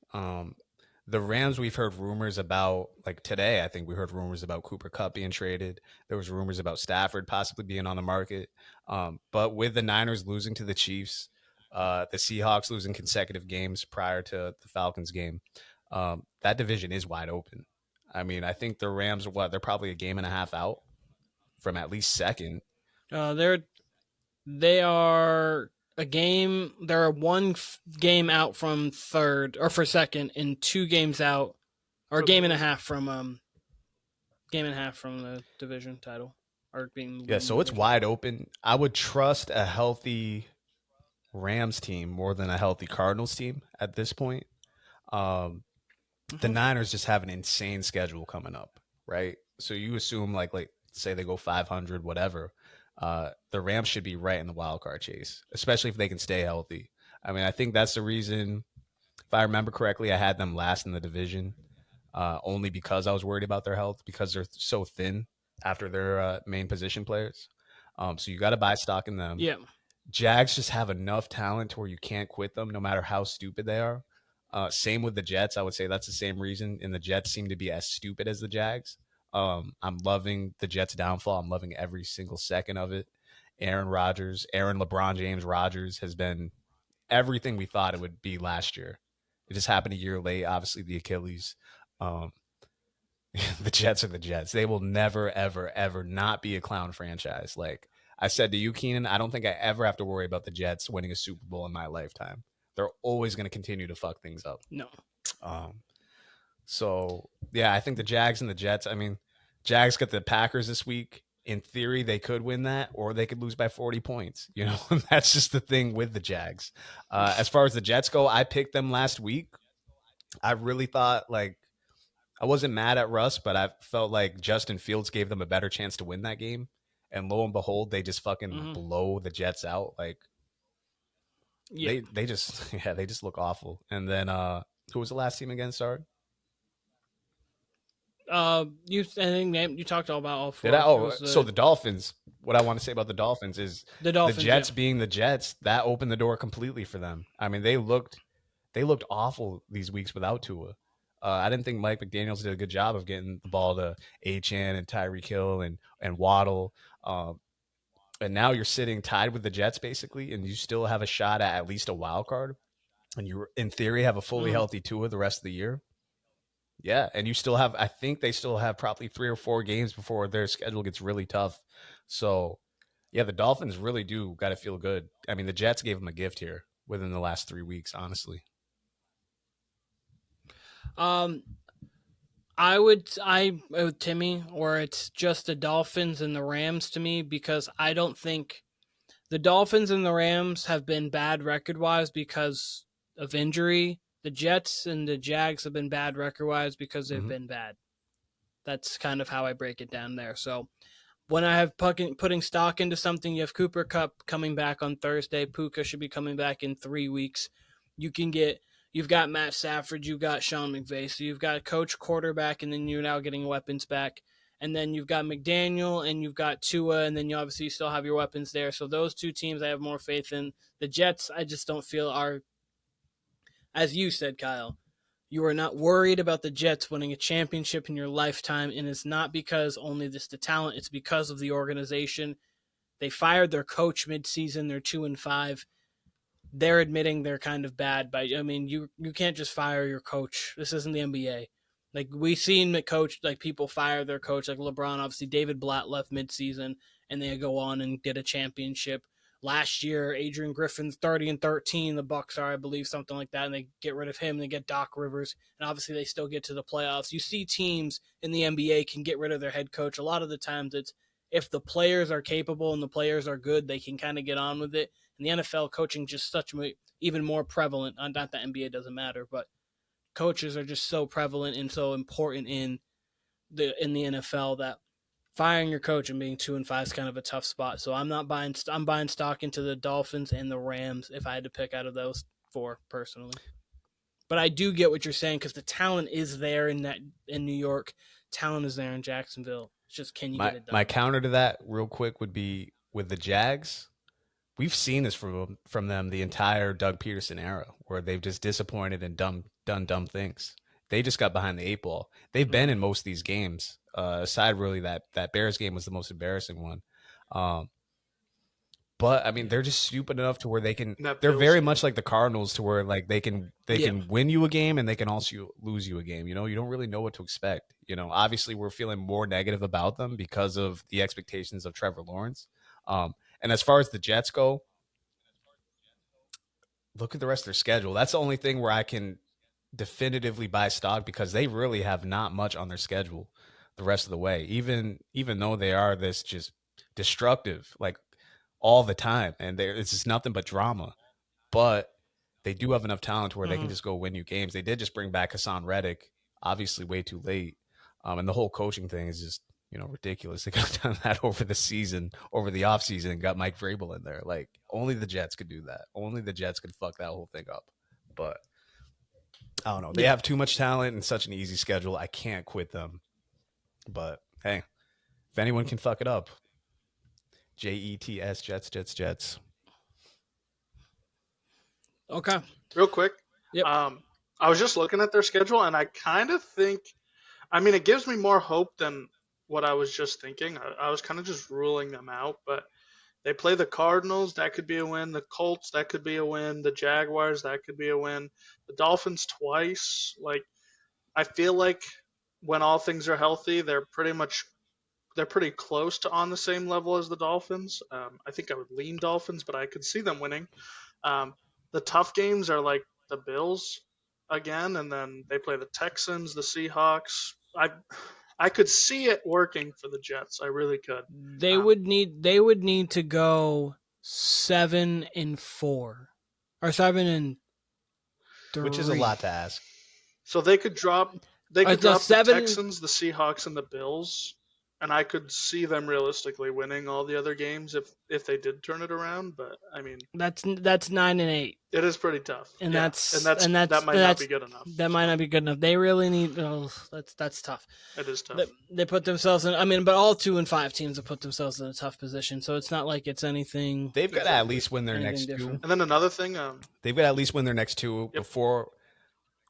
The Rams, we've heard rumors about, like today, I think we heard rumors about Cooper Kupp being traded. There was rumors about Stafford possibly being on the market. But with the Niners losing to the Chiefs, the Seahawks losing consecutive games prior to the Falcons game, that division is wide open. I mean, I think the Rams, they're probably a game and a half out from at least second. They are a game. They're one game out from third or for second, and 2 games out, or game and a half from the division title, or being so it's wide open. I would trust a healthy Rams team more than a healthy Cardinals team at this point. The Niners just have an insane schedule coming up, right? So you assume like say they go 500, whatever. The Rams should be right in the wild card chase, especially if they can stay healthy. I mean, I think that's the reason. If I remember correctly, I had them last in the division, only because I was worried about their health because they're so thin after their main position players. So you got to buy stock in them. Yeah. Jags just have enough talent to where you can't quit them no matter how stupid they are. Same with the Jets. I would say that's the same reason. And the Jets seem to be as stupid as the Jags. I'm loving the Jets' downfall. I'm loving every single second of it. Aaron LeBron James Rodgers has been everything we thought it would be last year. It just happened a year late. Obviously, the Achilles. The Jets are the Jets. They will never, ever, ever not be a clown franchise. Like I said to you, Keenan, I don't think I ever have to worry about the Jets winning a Super Bowl in my lifetime. They're always going to continue to fuck things up. No. So, yeah, I think the Jags and the Jets, I mean, Jags got the Packers this week. In theory, they could win that, or they could lose by 40 points. You know, that's just the thing with the Jags. As far as the Jets go, I picked them last week. I really thought, like, I wasn't mad at Russ, but I felt like Justin Fields gave them a better chance to win that game. And lo and behold, they just fucking blow the Jets out. Like, they just look awful. And then, who was the last team again? Sorry. You talked all about all four. Did I? So the Dolphins. What I want to say about the Dolphins is the Jets being the Jets, that opened the door completely for them. I mean, they looked awful these weeks without Tua. I didn't think Mike McDaniels did a good job of getting the ball to Achane and Tyreek Hill and Waddle. And now you're sitting tied with the Jets basically, and you still have a shot at least a wild card. And you, in theory, have a fully healthy Tua the rest of the year. Yeah, and you still have, I think they still have probably 3 or 4 games before their schedule gets really tough. So, yeah, the Dolphins really do got to feel good. I mean, the Jets gave them a gift here within the last 3 weeks, honestly. I would with Timmy, or it's just the Dolphins and the Rams to me, because I don't think the Dolphins and the Rams have been bad record-wise because of injury. The Jets and the Jags have been bad record-wise because they've been bad. That's kind of how I break it down there. So when I have putting stock into something, you have Cooper Kupp coming back on Thursday. Puka should be coming back in 3 weeks. You've got Matt Stafford, you've got Sean McVay, so you've got a coach, quarterback, and then you're now getting weapons back. And then you've got McDaniel and you've got Tua, and then you obviously still have your weapons there. So those two teams I have more faith in. The Jets, I just don't feel are, as you said, Kyle, you are not worried about the Jets winning a championship in your lifetime, and it's not because only the talent, it's because of the organization. They fired their coach midseason, they're 2-5. They're admitting they're kind of bad, but I mean, you can't just fire your coach. This isn't the NBA. Like, we've seen the coach, like, people fire their coach, like LeBron. Obviously, David Blatt left midseason, and they go on and get a championship. Last year, Adrian Griffin's 30-13. The Bucks are, I believe, something like that, and they get rid of him. And they get Doc Rivers, and obviously they still get to the playoffs. You see teams in the NBA can get rid of their head coach. A lot of the times, it's if the players are capable and the players are good, they can kind of get on with it. And the NFL coaching just even more prevalent. Not that NBA doesn't matter, but coaches are just so prevalent and so important in the NFL that firing your coach and being 2-5 is kind of a tough spot. So I'm buying stock into the Dolphins and the Rams if I had to pick out of those 4 personally. But I do get what you're saying, because the talent is there in New York. Talent is there in Jacksonville. It's just, can you get it done? My counter to that real quick would be with the Jags. We've seen this from them the entire Doug Peterson era, where they've just disappointed and done dumb things. They just got behind the 8 ball. They've been in most of these games. Aside, really, that Bears game was the most embarrassing one. But I mean, they're just stupid enough to where they can. They're very much like the Cardinals, to where like they can win you a game and they can also lose you a game. You know, you don't really know what to expect. You know, obviously we're feeling more negative about them because of the expectations of Trevor Lawrence. And as far as the Jets go, look at the rest of their schedule. That's the only thing where I can definitively buy stock, because they really have not much on their schedule the rest of the way. Even though they are this just destructive, like, all the time, and it's just nothing but drama. But they do have enough talent where they can just go win you games. They did just bring back Hassan Reddick, obviously way too late. And the whole coaching thing is just, ridiculous. They could have done that over the off season, and got Mike Vrabel in there. Like, only the Jets could do that. Only the Jets could fuck that whole thing up. But I don't know. They have too much talent and such an easy schedule. I can't quit them. But hey, if anyone can fuck it up, Jets, Jets. Okay. Real quick. Yep. I was just looking at their schedule, and I kind of think, it gives me more hope than what I was just thinking. I was kind of just ruling them out, but they play the Cardinals. That could be a win. The Colts. That could be a win. The Jaguars. That could be a win. The Dolphins twice. Like, I feel like when all things are healthy, they're pretty close to on the same level as the Dolphins. I think I would lean Dolphins, but I could see them winning. The tough games are like the Bills again, and then they play the Texans, the Seahawks. I could see it working for the Jets. I really could. They would need to go 7-4 or 7-3, which is a lot to ask. So they could drop the Texans, the Seahawks, and the Bills, and I could see them realistically winning all the other games if they did turn it around. But that's 9-8. It is pretty tough, and that might not be good enough. That might not be good enough. They really need. Oh, that's tough. It is tough. They put themselves in. But all 2 and 5 teams have put themselves in a tough position. So it's not like it's anything. They've got to at least win their next different. 2. And then another thing, they've got to at least win their next 2 before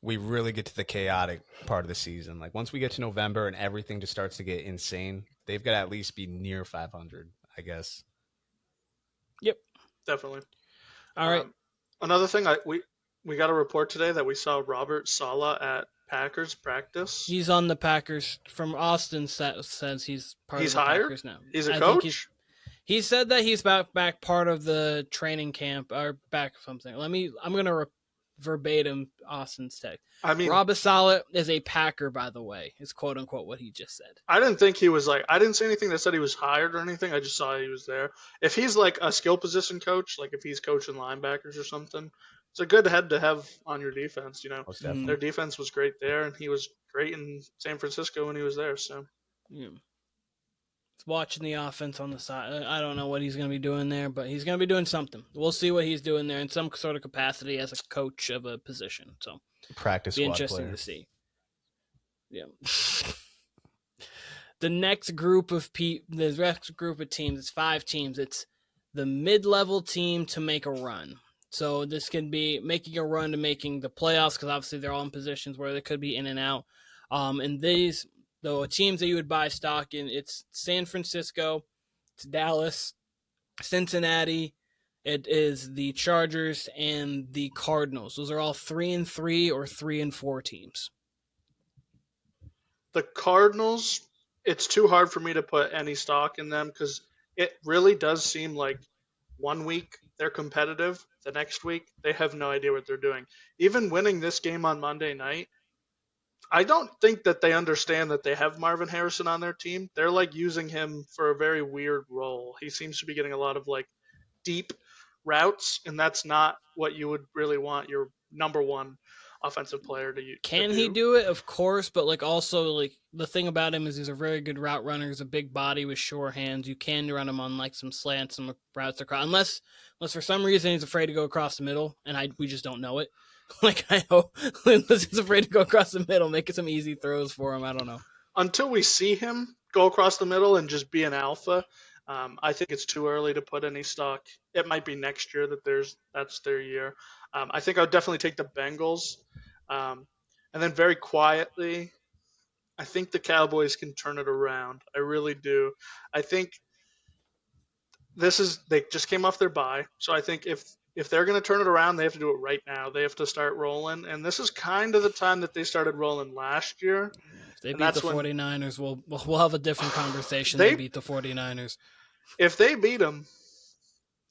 we really get to the chaotic part of the season. Like, once we get to November and everything just starts to get insane, they've got to at least be near 500, I guess. Yep, definitely. All right. Another thing, we got a report today that we saw Robert Saleh at Packers practice. He's on the Packers. From Austin says he's part of the hired? Packers now. He's a coach? He said that he's back part of the training camp or back something. I'm going to verbatim Austin's text. Robert Saleh is a Packer, by the way. Is quote unquote what he just said. I didn't think he was I didn't see anything that said he was hired or anything. I just saw he was there. If he's like a skill position coach, like if he's coaching linebackers or something, it's a good head to have on your defense. Their defense was great there, and he was great in San Francisco when he was there. So, yeah. Watching the offense on the side. I don't know what he's going to be doing there, but he's going to be doing something. We'll see what he's doing there in some sort of capacity as a coach of a position. So practice be squad interesting player. to see. Yeah. The next group of teams, it's 5 teams. It's the mid-level team to make a run. So this can be making a run to making the playoffs, because obviously they're all in positions where they could be in and out. And these, though, teams that you would buy stock in, it's San Francisco, it's Dallas, Cincinnati, it is the Chargers, and the Cardinals. Those are all 3-3 or 3-4 teams. The Cardinals, it's too hard for me to put any stock in them, because it really does seem like one week they're competitive, the next week they have no idea what they're doing. Even winning this game on Monday night, I don't think that they understand that they have Marvin Harrison on their team. They're using him for a very weird role. He seems to be getting a lot of deep routes, and that's not what you would really want your number one offensive player to use. Can he do it? Of course, but also the thing about him is he's a very good route runner. He's a big body with sure hands. You can run him on some slants, some routes across, unless for some reason he's afraid to go across the middle, and we just don't know it. I hope unless he's afraid to go across the middle, making some easy throws for him. I don't know. Until we see him go across the middle and just be an alpha, I think it's too early to put any stock. It might be next year that's their year. I think I would definitely take the Bengals. And then very quietly, I think the Cowboys can turn it around. I really do. I think they just came off their bye. So I think if they're going to turn it around, they have to do it right now. They have to start rolling. And this is kind of the time that they started rolling last year. If they beat the 49ers, we'll have a different conversation. They beat the 49ers. If they beat them,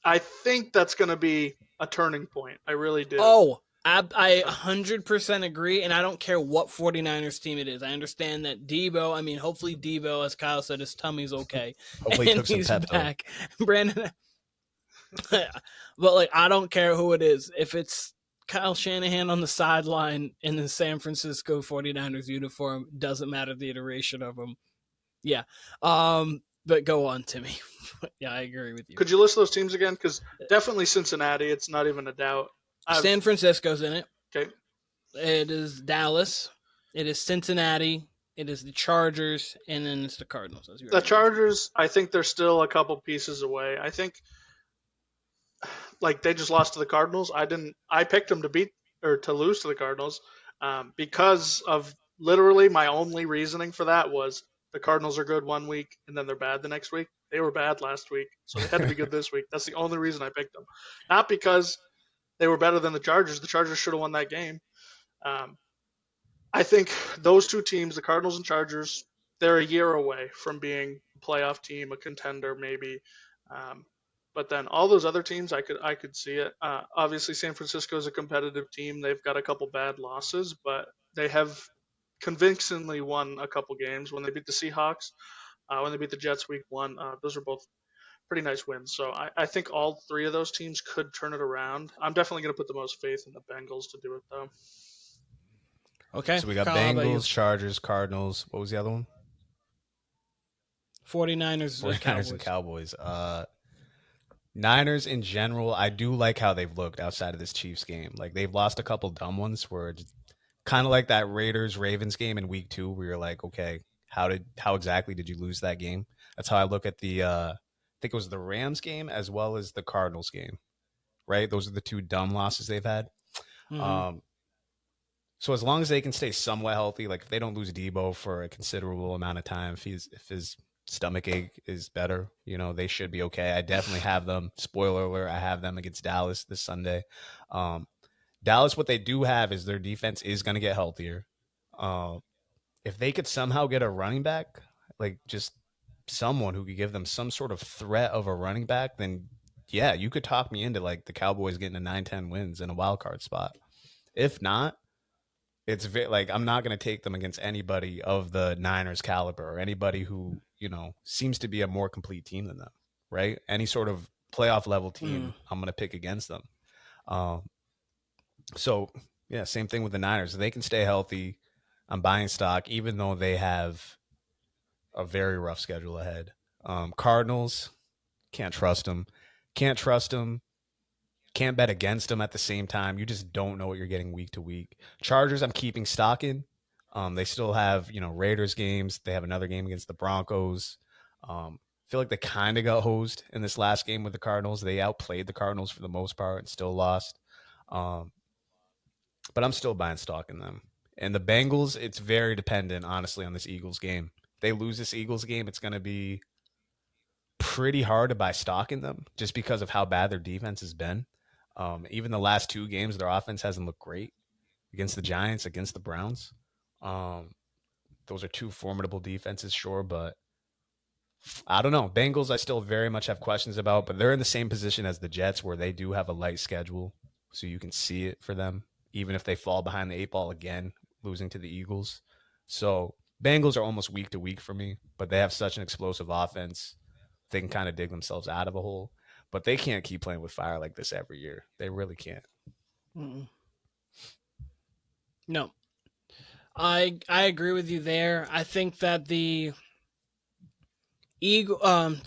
I think that's going to be a turning point. I really do. Oh, I 100% agree, and I don't care what 49ers team it is. I understand that Debo, hopefully Debo, as Kyle said, his tummy's okay. Hopefully and he's back. Brandon, but I don't care who it is. If it's Kyle Shanahan on the sideline in the San Francisco 49ers uniform, doesn't matter the iteration of him. Yeah. But go on, Timmy. Yeah, I agree with you. Could you list those teams again? Because definitely Cincinnati. It's not even a doubt. San Francisco's in it. Okay. It is Dallas. It is Cincinnati. It is the Chargers, and then it's the Cardinals. The Chargers, I think they're still a couple pieces away. I think, like, they just lost to the Cardinals. I picked them to beat or to lose to the Cardinals because of literally my only reasoning for that was the Cardinals are good one week and then they're bad the next week. They were bad last week, so they had to be good this week. That's the only reason I picked them. Not because they were better than the Chargers. The Chargers should have won that game. I think those two teams, the Cardinals and Chargers, they're a year away from being a playoff team, a contender maybe. But then all those other teams, I could see it. Obviously, San Francisco is a competitive team. They've got a couple bad losses, but they have convincingly won a couple games. When they beat the Seahawks, when they beat the Jets week 1, those are both pretty nice wins. So I think all three of those teams could turn it around. I'm definitely going to put the most faith in the Bengals to do it, though. Okay. So we got Bengals, Chargers, Cardinals. What was the other one? 49ers and Cowboys. Niners in general, I do like how they've looked outside of this Chiefs game. Like, they've lost a couple dumb ones where it's kind of like that Raiders-Ravens game in week 2 where you're like, okay, how exactly did you lose that game? That's how I look at the I think it was the Rams game as well as the Cardinals game, right? Those are the two dumb losses they've had. Mm-hmm. So as long as they can stay somewhat healthy, like if they don't lose Debo for a considerable amount of time, if his stomach ache is better, they should be okay. I definitely have them. Spoiler alert, I have them against Dallas this Sunday. Dallas, what they do have is their defense is going to get healthier. If they could somehow get a running back, like just someone who could give them some sort of threat of a running back, then yeah, you could talk me into like the Cowboys getting a 9-10 wins in a wild card spot. If not, it's like I'm not going to take them against anybody of the Niners caliber or anybody who, seems to be a more complete team than them, right? Any sort of playoff level team, I'm going to pick against them. So, yeah, same thing with the Niners. They can stay healthy. I'm buying stock, even though they have a very rough schedule ahead. Cardinals, can't trust them. Can't bet against them at the same time. You just don't know what you're getting week to week. Chargers, I'm keeping stock in. They still have, Raiders games. They have another game against the Broncos. Feel like they kind of got hosed in this last game with the Cardinals. They outplayed the Cardinals for the most part and still lost. But I'm still buying stock in them. And the Bengals, it's very dependent, honestly, on this Eagles game. If they lose this Eagles game, it's going to be pretty hard to buy stock in them just because of how bad their defense has been. Even the last 2 games, their offense hasn't looked great against the Giants, against the Browns. Those are 2 formidable defenses, sure, but I don't know. Bengals, I still very much have questions about, but they're in the same position as the Jets where they do have a light schedule, so you can see it for them, even if they fall behind the 8 ball again, losing to the Eagles. So Bengals are almost week to week for me, but they have such an explosive offense. They can kind of dig themselves out of a hole. But they can't keep playing with fire like this every year. They really can't. No. I agree with you there. I think that the I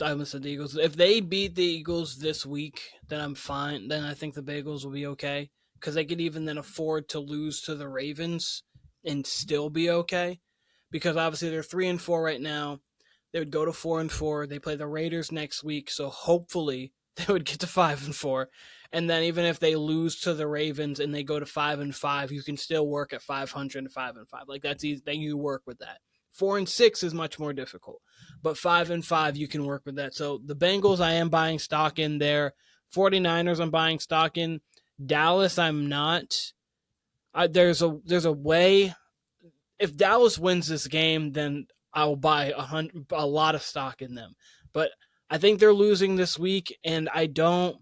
almost said the Eagles. If they beat the Eagles this week, then I'm fine. Then I think the Bengals will be okay. Because they could even then afford to lose to the Ravens and still be okay. Because obviously they're 3-4 right now. They would go to 4-4. They play the Raiders next week. So hopefully they would get to 5-4, and then even if they lose to the Ravens and they go to 5-5, you can still work at 500 and 5-5. Like that's easy. Then you work with that. 4-6 is much more difficult, but 5-5 you can work with that. So the Bengals, I am buying stock in there. 49ers, I'm buying stock in. Dallas, I'm not. There's a way. If Dallas wins this game, then I will buy a lot of stock in them, but I think they're losing this week, and I don't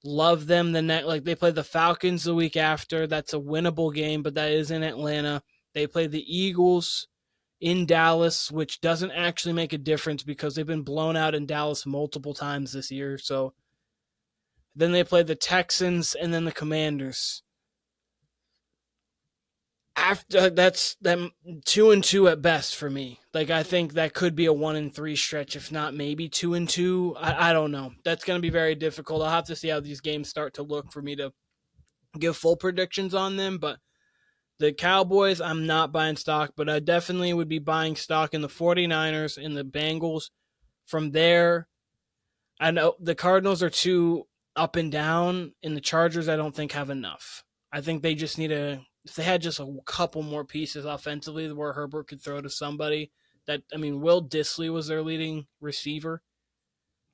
love them. Like they play the Falcons the week after. That's a winnable game, but that is in Atlanta. They play the Eagles in Dallas, which doesn't actually make a difference because they've been blown out in Dallas multiple times this year. So then they play the Texans and then the Commanders. After that's them 2-2 at best for me. Like I think that could be a 1-3 stretch, if not maybe 2-2. I don't know. That's going to be very difficult. I'll have to see how these games start to look for me to give full predictions on them. But the Cowboys, I'm not buying stock, but I definitely would be buying stock in the 49ers and the Bengals. From there, I know the Cardinals are too up and down, and the Chargers I don't think have enough. I think they just need if they had just a couple more pieces offensively where Herbert could throw to somebody. Will Disley was their leading receiver.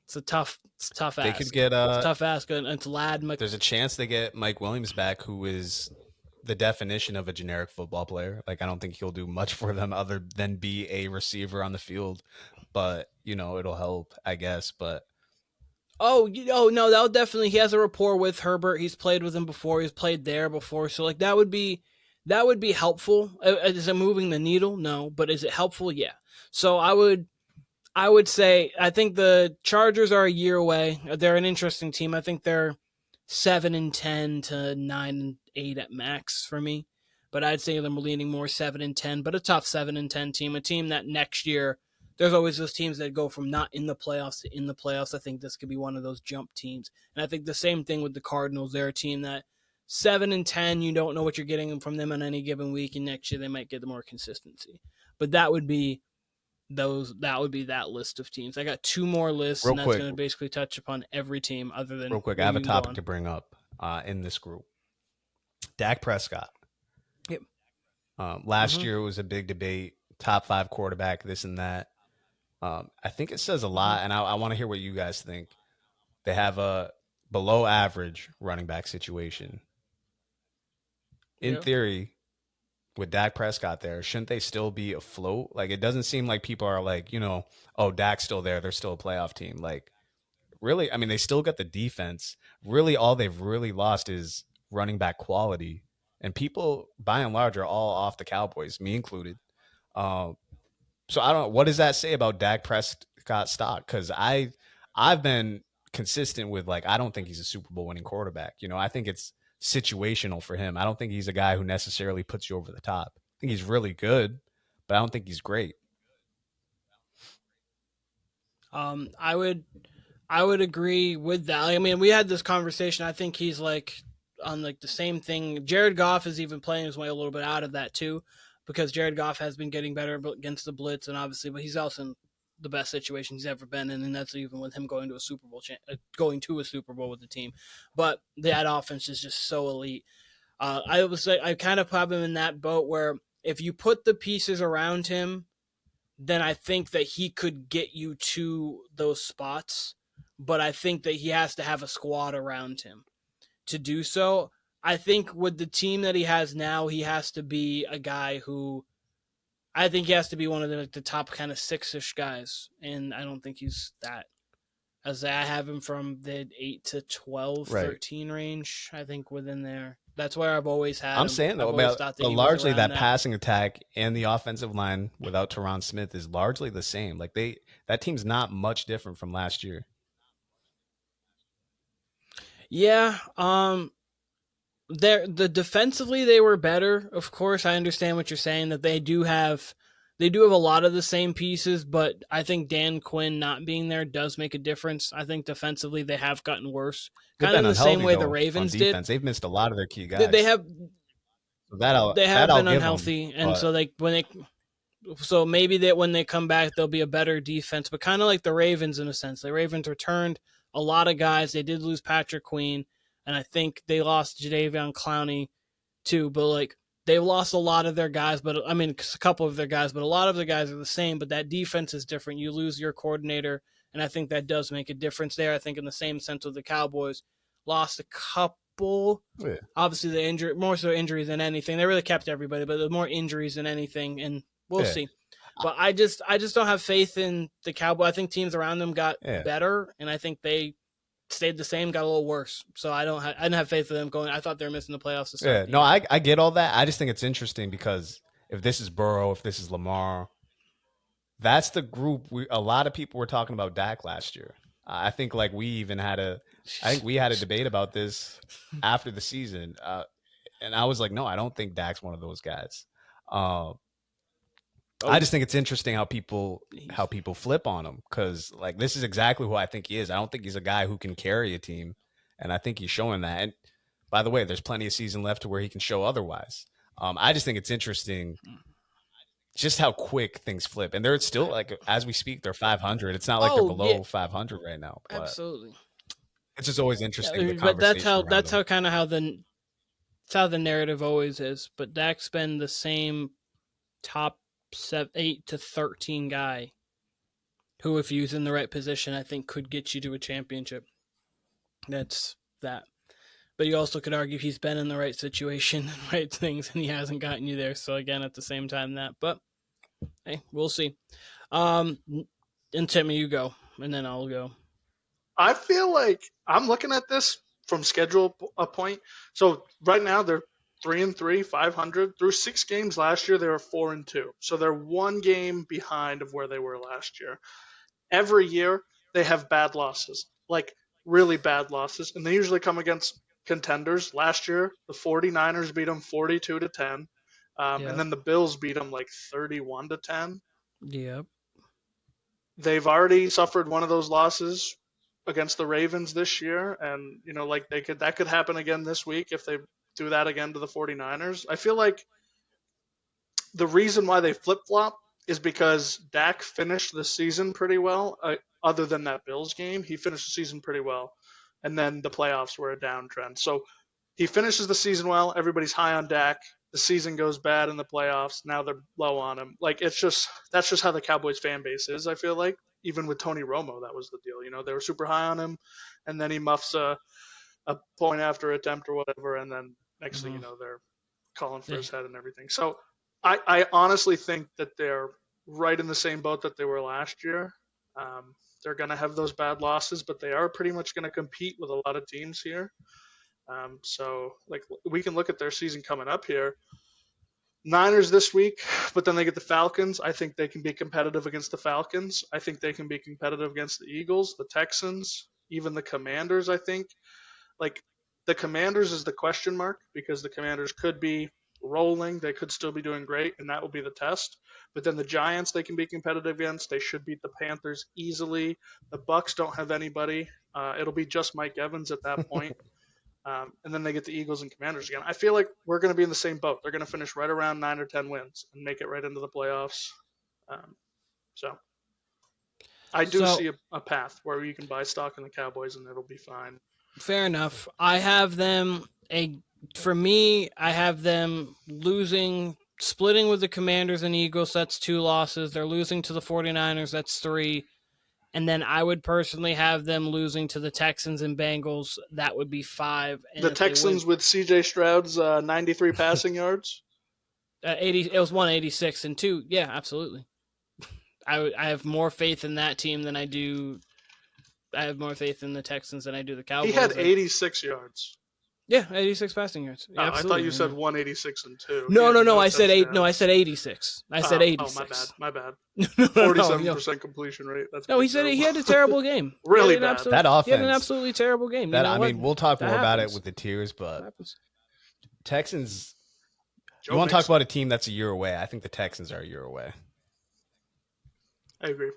It's a tough ask. They could get it's a tough ask. And it's There's a chance they get Mike Williams back, who is the definition of a generic football player. Like I don't think he'll do much for them other than be a receiver on the field. But it'll help, I guess. But no, that'll definitely. He has a rapport with Herbert. He's played with him before. He's played there before. So like that would be helpful. Is it moving the needle? No, but is it helpful? Yeah. So I would say I think the Chargers are a year away. They're an interesting team. I think they're 7-10 to 9-8 at max for me. But I'd say they're leaning more 7-10, but a tough 7-10 team. A team that next year. There's always those teams that go from not in the playoffs to in the playoffs. I think this could be one of those jump teams. And I think the same thing with the Cardinals. They're a team that 7-10, you don't know what you're getting from them on any given week, and next year they might get more consistency. But that would be that list of teams. I got two more lists, and that's going to basically touch upon every team other than real quick. I have a topic to bring up in this group. Dak Prescott. Yep. Last year was a big debate. Top 5 quarterback, this and that. I think it says a lot, and I want to hear what you guys think. They have a below average running back situation. In theory, with Dak Prescott there, shouldn't they still be afloat? Like, it doesn't seem like people are like, oh, Dak's still there. They're still a playoff team. Like, really, they still got the defense. Really, all they've really lost is running back quality. And people, by and large, are all off the Cowboys, me included. So I don't know. What does that say about Dak Prescott stock? Because I've been consistent with, like, I don't think he's a Super Bowl winning quarterback. I think it's situational for him. I don't think he's a guy who necessarily puts you over the top. I think he's really good, but I don't think he's great. I would agree with that. We had this conversation. I think he's like on like the same thing. Jared Goff is even playing his way a little bit out of that too, because Jared Goff has been getting better against the blitz, and obviously, but he's also in the best situation he's ever been in, and that's even with him going to a Super Bowl with the team. But that offense is just so elite. I would say I kind of put him in that boat where if you put the pieces around him, then I think that he could get you to those spots. But I think that he has to have a squad around him to do so. I think with the team that he has now, he has to be a guy who I think he has to be one of the top kind of 6-ish guys. And I don't think he's that. As I have him from the 8 to 12, right. 13 range, I think within there. That's where I've always had him. I'm saying, though, largely that passing attack and the offensive line without Tyron Smith is largely the same. Like that team's not much different from last year. Yeah, defensively they were better. Of course, I understand what you're saying that they do have a lot of the same pieces, but I think Dan Quinn not being there does make a difference. I think defensively they have gotten worse, kind of the same way the Ravens did. They've missed a lot of their key guys. They have been unhealthy, and so so maybe that when they come back they'll be a better defense, but kind of like the Ravens in a sense. The Ravens returned a lot of guys. They did lose Patrick Queen, and I think they lost Jadeveon Clowney too. But like they've lost a lot of their guys, but a couple of their guys, but a lot of the guys are the same. But that defense is different. You lose your coordinator, and I think that does make a difference there. I think in the same sense with the Cowboys, lost a couple. Yeah. Obviously, the injury more so injuries than anything. They really kept everybody, but the more injuries than anything, and we'll see. But I just don't have faith in the Cowboys. I think teams around them got better, and I think they stayed the same, got a little worse. So I didn't have faith in them going. I thought they were missing the playoffs. I get all that. I just think it's interesting because if this is Burrow, if this is Lamar, that's the group. A lot of people were talking about Dak last year. I think like we even had a debate about this after the season. And I was like, no, I don't think Dak's one of those guys. I just think it's interesting how people flip on him, because like this is exactly who I think he is. I don't think he's a guy who can carry a team, and I think he's showing that. And by the way, there's plenty of season left to where he can show otherwise. I just think it's interesting just how quick things flip, and they're still like as we speak, they're 500. It's not like they're below 500 right now. But absolutely, it's just always interesting. Yeah, but that's how the narrative always is. But Dak's been the same top 8 to 13 guy who, if he was in the right position, I think could get you to a championship. That's that. But you also could argue he's been in the right situation and right things, and he hasn't gotten you there. So again, at the same time, but hey, we'll see. And Timmy, you go, and then I'll go. I feel like I'm looking at this from schedule point. So right now they're 3-3, 500. Through 6 games last year, they were 4-2. So they're 1 game behind of where they were last year. Every year they have bad losses, like really bad losses, and they usually come against contenders. Last year, the 49ers beat them 42-10, and then the Bills beat them like 31-10. Yep. They've already suffered one of those losses against the Ravens this year, and like that could happen again this week if they do that again to the 49ers. I feel like the reason why they flip-flop is because Dak finished the season pretty well. Other than that Bills game, he finished the season pretty well, and then the playoffs were a downtrend. So he finishes the season well. Everybody's high on Dak. The season goes bad in the playoffs. Now they're low on him. Like that's just how the Cowboys fan base is. I feel like even with Tony Romo, that was the deal. They were super high on him, and then he muffs a point after attempt or whatever, and then next thing you know, they're calling for his head and everything. So I honestly think that they're right in the same boat that they were last year. They're going to have those bad losses, but they are pretty much going to compete with a lot of teams here. So like we can look at their season coming up here. Niners this week, but then they get the Falcons. I think they can be competitive against the Falcons. I think they can be competitive against the Eagles, the Texans, even the Commanders, I think. Like the Commanders is the question mark because the Commanders could be rolling. They could still be doing great, and that will be the test. But then the Giants they can be competitive against. They should beat the Panthers easily. The Bucs don't have anybody. It'll be just Mike Evans at that point. And then they get the Eagles and Commanders again. I feel like we're going to be in the same boat. They're going to finish right around 9 or 10 wins and make it right into the playoffs. So I do see a path where you can buy stock in the Cowboys and it'll be fine. Fair enough. I have them I have them splitting with the Commanders and Eagles. That's 2 losses. They're losing to the 49ers. That's 3. And then I would personally have them losing to the Texans and Bengals. That would be 5. And the Texans with C.J. Stroud's 93 passing yards? 80. It was 186 and 2. Yeah, absolutely. I have more faith in that team than I do. I have more faith in the Texans than I do the Cowboys. He had 86 yards. Yeah, 86 passing yards. Yeah, I thought you said 186 and 2. No. I said 8. No, I said 86. I said 86. Oh, my bad. 47% completion rate. That's no. He said he had a terrible game. Really bad. That offense. He had an absolutely terrible game. We'll talk more about it with the tiers, but Texans. You want to talk about a team that's a year away? I think the Texans are a year away. I agree.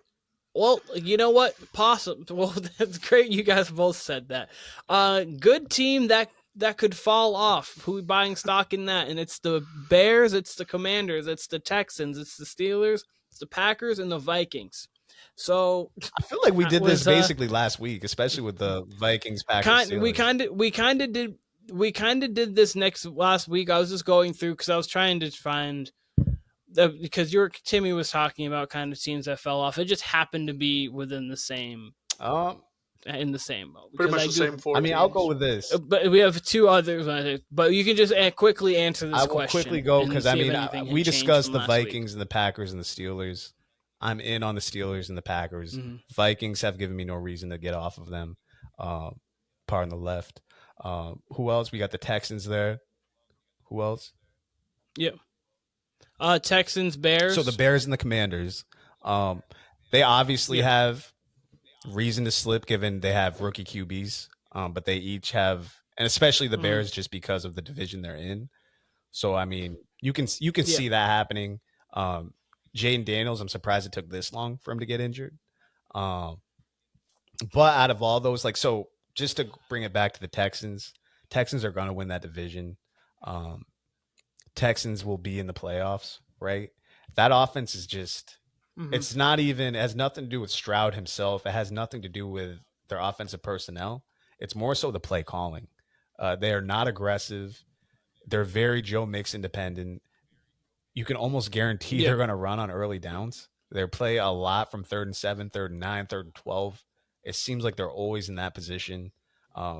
Well, you know what? Possible. Well, that's great. You guys both said that. Good team that could fall off. Who buying stock in that? And it's the Bears, it's the Commanders, it's the Texans, it's the Steelers, it's the Packers, and the Vikings. So I feel like we did this basically last week, especially with the Vikings Packers. We kind of did this last week. I was just going through because I was trying to find. Because Timmy was talking about kind of teams that fell off. It just happened to be within the same, in the same mode. Pretty much the same 4 teams. I'll go with this. But we have 2 others. But you can just quickly answer this question. I will quickly go because we discussed the Vikings and the Packers and the Steelers. I'm in on the Steelers and the Packers. Mm-hmm. Vikings have given me no reason to get off of them. Part on the left. Who else? We got the Texans there. Who else? Yeah. Texans, Bears. So the Bears and the Commanders, they obviously have reason to slip given they have rookie QBs, but they each have and especially the Bears just because of the division they're in. So I mean, you can see that happening. Jaden Daniels, I'm surprised it took this long for him to get injured. But out of all those, like, so just to bring it back to the Texans are going to win that division. Texans will be in the playoffs, right? That offense is just, it's not even, it has nothing to do with Stroud himself. It has nothing to do with their offensive personnel. It's more so the play calling. They are not aggressive. They're very Joe Mixon dependent. You can almost guarantee they're going to run on early downs. They play a lot from 3rd and 7, 3rd and 9, 3rd and 12. It seems like they're always in that position.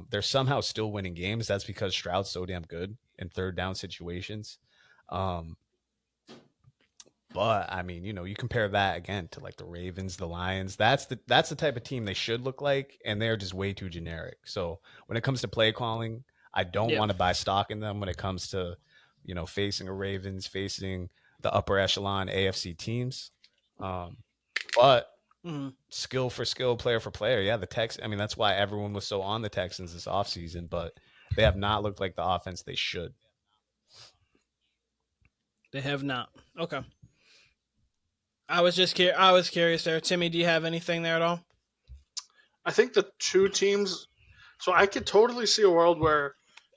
They're somehow still winning games. That's because Stroud's so damn good in 3rd down situations. But I mean, you compare that again to like the Ravens, the Lions. That's the type of team they should look like, and they're just way too generic. So when it comes to play calling, I don't want to buy stock in them when it comes to, facing a Ravens, facing the upper echelon AFC teams. But skill for skill, player for player, the Texans. I mean, that's why everyone was so on the Texans this offseason, but they have not looked like the offense they should. They have not. Okay. I was curious there. Timmy, do you have anything there at all? I think the two teams. So I could totally see a world where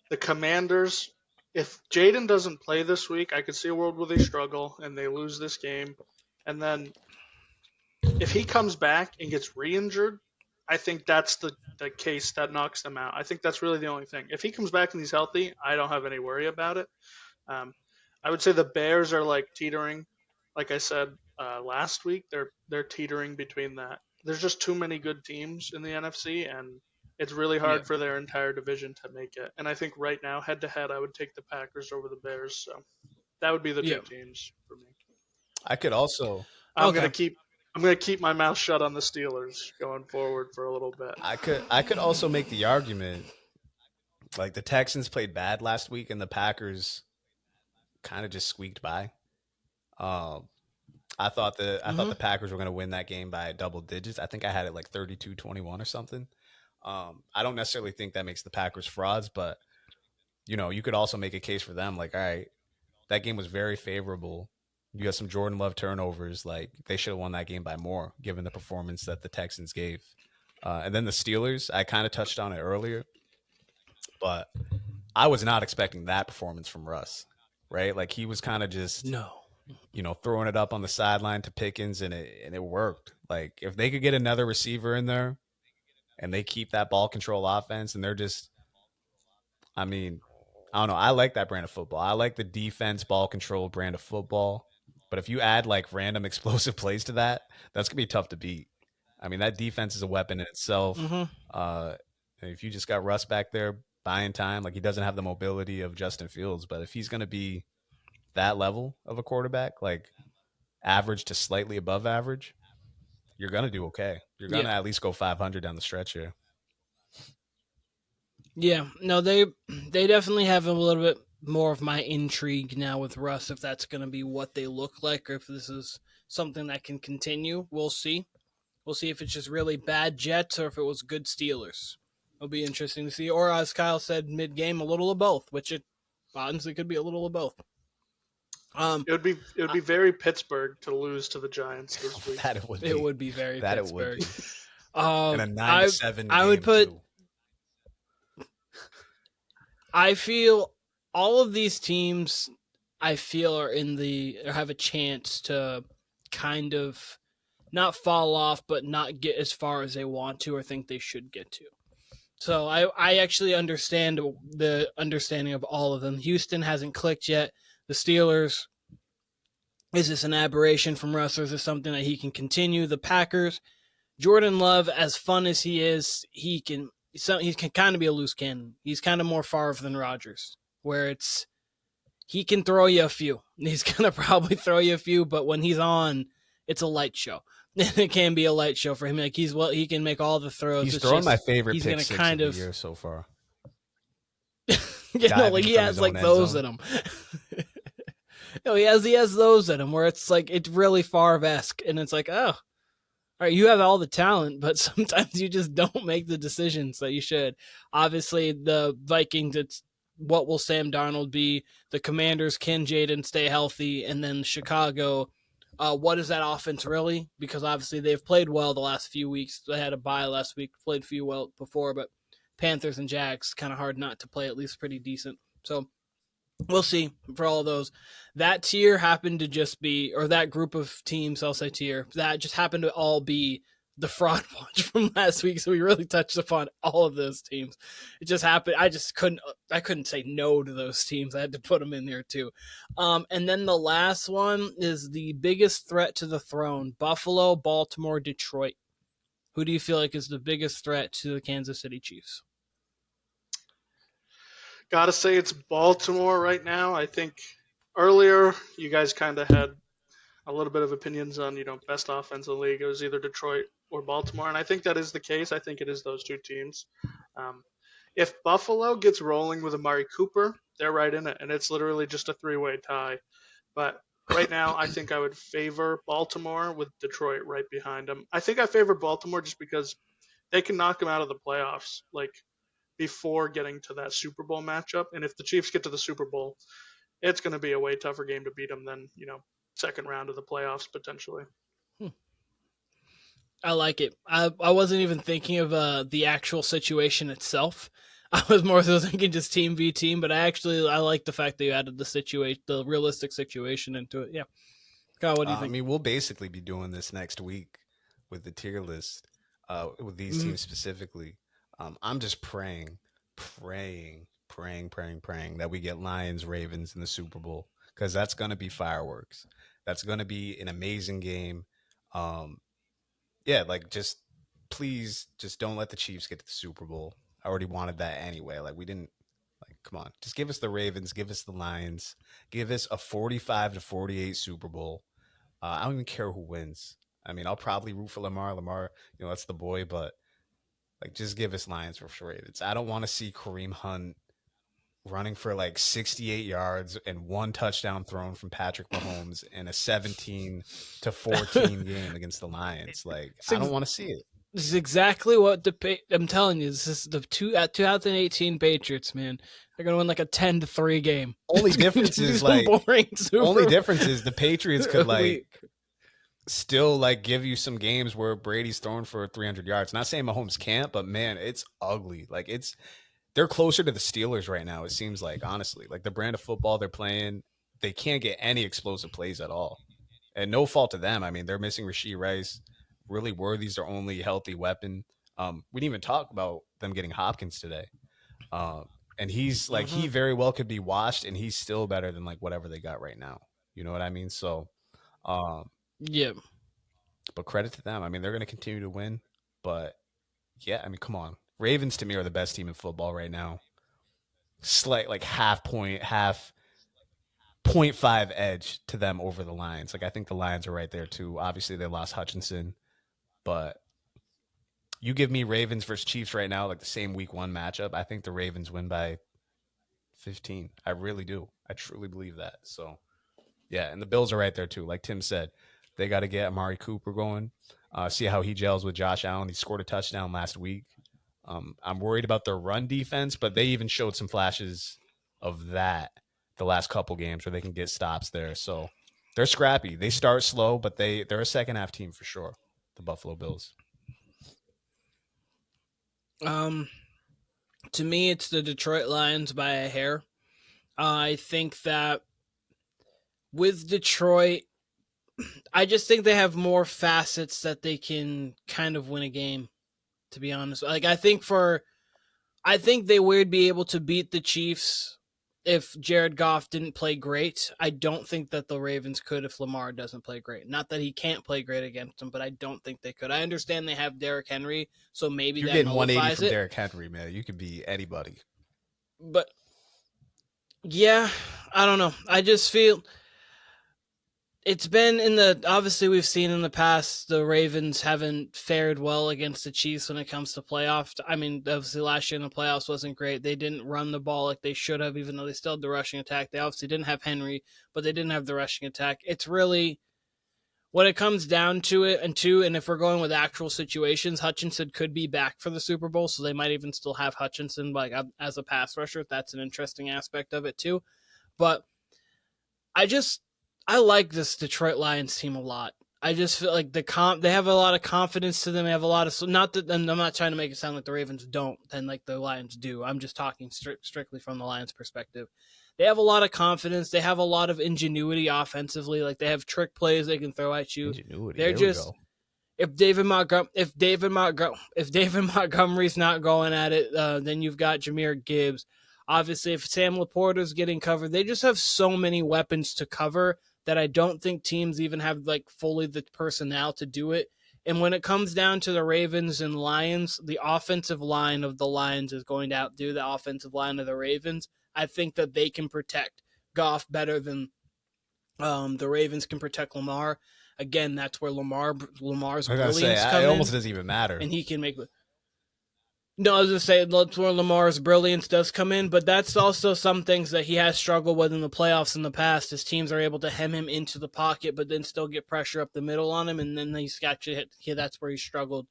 the Commanders, if Jaden doesn't play this week, I could see a world where they struggle and they lose this game. And then if he comes back and gets re-injured, I think that's the case that knocks them out. I think that's really the only thing. If he comes back and he's healthy, I don't have any worry about it. I would say the Bears are like teetering. Like I said last week, they're teetering between that. There's just too many good teams in the NFC, and it's really hard for their entire division to make it. And I think right now, head to head, I would take the Packers over the Bears. So that would be the two teams for me. I could also. I'm gonna keep my mouth shut on the Steelers going forward for a little bit. I could also make the argument, like the Texans played bad last week, and the Packers kind of just squeaked by. I thought the Packers were going to win that game by double digits. I think I had it like 32-21 or something. I don't necessarily think that makes the Packers frauds, but you could also make a case for them. Like, all right, that game was very favorable. You got some Jordan Love turnovers. Like, they should have won that game by more, given the performance that the Texans gave. And then the Steelers, I kind of touched on it earlier, but I was not expecting that performance from Russ, right? Like, he was kind of just throwing it up on the sideline to Pickens, and it worked. Like, if they could get another receiver in there and they keep that ball control offense, and they're just, I mean, I don't know. I like that brand of football. I like the defense ball control brand of football. But if you add like random explosive plays to that, that's going to be tough to beat. I mean, that defense is a weapon in itself. If you just got Russ back there buying time, like, he doesn't have the mobility of Justin Fields, but if he's going to be that level of a quarterback, like average to slightly above average, you're going to do okay. You're going to at least go 500 down the stretch here. Yeah, no, they definitely have a little bit more of my intrigue now with Russ, if that's going to be what they look like, or if this is something that can continue. We'll see. We'll see if it's just really bad Jets or if it was good Steelers. It'll be interesting to see. Or, as Kyle said mid-game, a little of both, which it honestly could be a little of both. It would be very Pittsburgh to lose to the Giants this week. It would be very Pittsburgh. It would be. And a 9-7 I would put. Too. I feel all of these teams, I feel, are have a chance to kind of not fall off, but not get as far as they want to or think they should get to. So I actually understand the understanding of all of them. Houston hasn't clicked yet. The Steelers, is this an aberration from Russ, or is this something that he can continue? The Packers, Jordan Love, as fun as he is, he can kind of be a loose cannon. He's kind of more Favre than Rodgers, where he can throw you a few. He's going to probably throw you a few, but when he's on, it's a light show. It can be a light show for him. Like, he can make all the throws. He's throwing my favorite pick six of the year so far. He has like those in him. He has those in him where it's like, it's really Favre-esque, and it's like, oh, All right, you have all the talent, but sometimes you just don't make the decisions that you should. Obviously, the Vikings, it's what will Sam Darnold be? The Commanders, can Jaden stay healthy? And then Chicago, what is that offense really? Because obviously they've played well the last few weeks. They had a bye last week, played few well before, but Panthers and Jags, kind of hard not to play, at least pretty decent. So we'll see for all of those. That tier happened to just be, or that group of teams, I'll say tier, that just happened to all be the fraud watch from last week. So we really touched upon all of those teams. It just happened. I couldn't say no to those teams. I had to put them in there too. And then the last one is the biggest threat to the throne: Buffalo, Baltimore, Detroit. Who do you feel like is the biggest threat to the Kansas City Chiefs? Gotta say it's Baltimore right now. I think earlier you guys kind of had a little bit of opinions on, best offense in the league. It was either Detroit or Baltimore, and I think that is the case. I think it is those two teams. If Buffalo gets rolling with Amari Cooper, they're right in it, and it's literally just a three-way tie. But right now, I think I would favor Baltimore with Detroit right behind them. I think I favor Baltimore just because they can knock them out of the playoffs, before getting to that Super Bowl matchup. And if the Chiefs get to the Super Bowl, it's going to be a way tougher game to beat them than, second round of the playoffs potentially. I like it. I wasn't even thinking of the actual situation itself. I was more so thinking just team v team, but I like the fact that you added the realistic situation into it. Yeah. Kyle, what do you think? I mean, we'll basically be doing this next week with the tier list, with these teams specifically. I'm just praying that we get Lions, Ravens in the Super Bowl, because that's going to be fireworks. That's going to be an amazing game. Please just don't let the Chiefs get to the Super Bowl. I already wanted that anyway. Come on, just give us the Ravens, give us the Lions, give us a 45-48 Super Bowl. I don't even care who wins. I mean, I'll probably root for Lamar. Lamar, that's the boy, but just give us Lions for Ravens. I don't want to see Kareem Hunt running for 68 yards and one touchdown thrown from Patrick Mahomes in a 17-14 game against the Lions. I don't want to see it. This is exactly what I'm telling you. This is the 2018 Patriots, man. They're gonna win a 10-3 game. Only difference is the Patriots could still give you some games where Brady's throwing for 300 yards. Not saying Mahomes can't, but man, it's ugly. They're closer to the Steelers right now, it seems honestly. The brand of football they're playing, they can't get any explosive plays at all. And no fault to them. I mean, they're missing Rashee Rice. Really Worthy's their only healthy weapon. We didn't even talk about them getting Hopkins today. And he's he very well could be washed, and he's still better than whatever they got right now. You know what I mean? So, yeah. But credit to them. I mean, they're going to continue to win. But yeah, I mean, come on. Ravens to me are the best team in football right now. Slight half 0.5 edge to them over the Lions. I think the Lions are right there too. Obviously, they lost Hutchinson, but you give me Ravens versus Chiefs right now, the same week 1 matchup. I think the Ravens win by 15. I really do. I truly believe that. So, yeah, and the Bills are right there too. Like Tim said, they got to get Amari Cooper going. See how he gels with Josh Allen. He scored a touchdown last week. I'm worried about their run defense, but they even showed some flashes of that the last couple games where they can get stops there. So they're scrappy. They start slow, but they're a second half team for sure, the Buffalo Bills. To me, it's the Detroit Lions by a hair. I think that with Detroit, I just think they have more facets that they can kind of win a game, to be honest. I think they would be able to beat the Chiefs if Jared Goff didn't play great. I don't think that the Ravens could if Lamar doesn't play great. Not that he can't play great against them, but I don't think they could. I understand they have Derrick Henry, so maybe you're that getting 180 nullifies from it. Derrick Henry, man. You could be anybody. But yeah, I don't know. I just feel it's been obviously we've seen in the past the Ravens haven't fared well against the Chiefs when it comes to playoffs. I mean, obviously last year in the playoffs wasn't great. They didn't run the ball like they should have, even though they still had the rushing attack. They obviously didn't have Henry, but they didn't have the rushing attack. It's really when it comes down to it, and if we're going with actual situations, Hutchinson could be back for the Super Bowl, so they might even still have Hutchinson like as a pass rusher. That's an interesting aspect of it too. But I like this Detroit Lions team a lot. I just feel like they have a lot of confidence to them. They have a lot of and I'm not trying to make it sound like the Ravens don't, and like the Lions do. I'm just talking strictly from the Lions' perspective. They have a lot of confidence. They have a lot of ingenuity offensively. Like they have trick plays they can throw at you. Ingenuity. They're just if David Montgomery's not going at it, then you've got Jahmyr Gibbs. Obviously, if Sam Laporta's getting covered, they just have so many weapons to cover that I don't think teams even have like fully the personnel to do it. And when it comes down to the Ravens and Lions, the offensive line of the Lions is going to outdo the offensive line of the Ravens. I think that they can protect Goff better than the Ravens can protect Lamar. Again, that's where Lamar's brilliance comes in. It almost doesn't even matter. And he can make... No, I was going to say that's where Lamar's brilliance does come in, but that's also some things that he has struggled with in the playoffs in the past. His teams are able to hem him into the pocket, but then still get pressure up the middle on him, and then he's got you hit. Yeah, that's where he struggled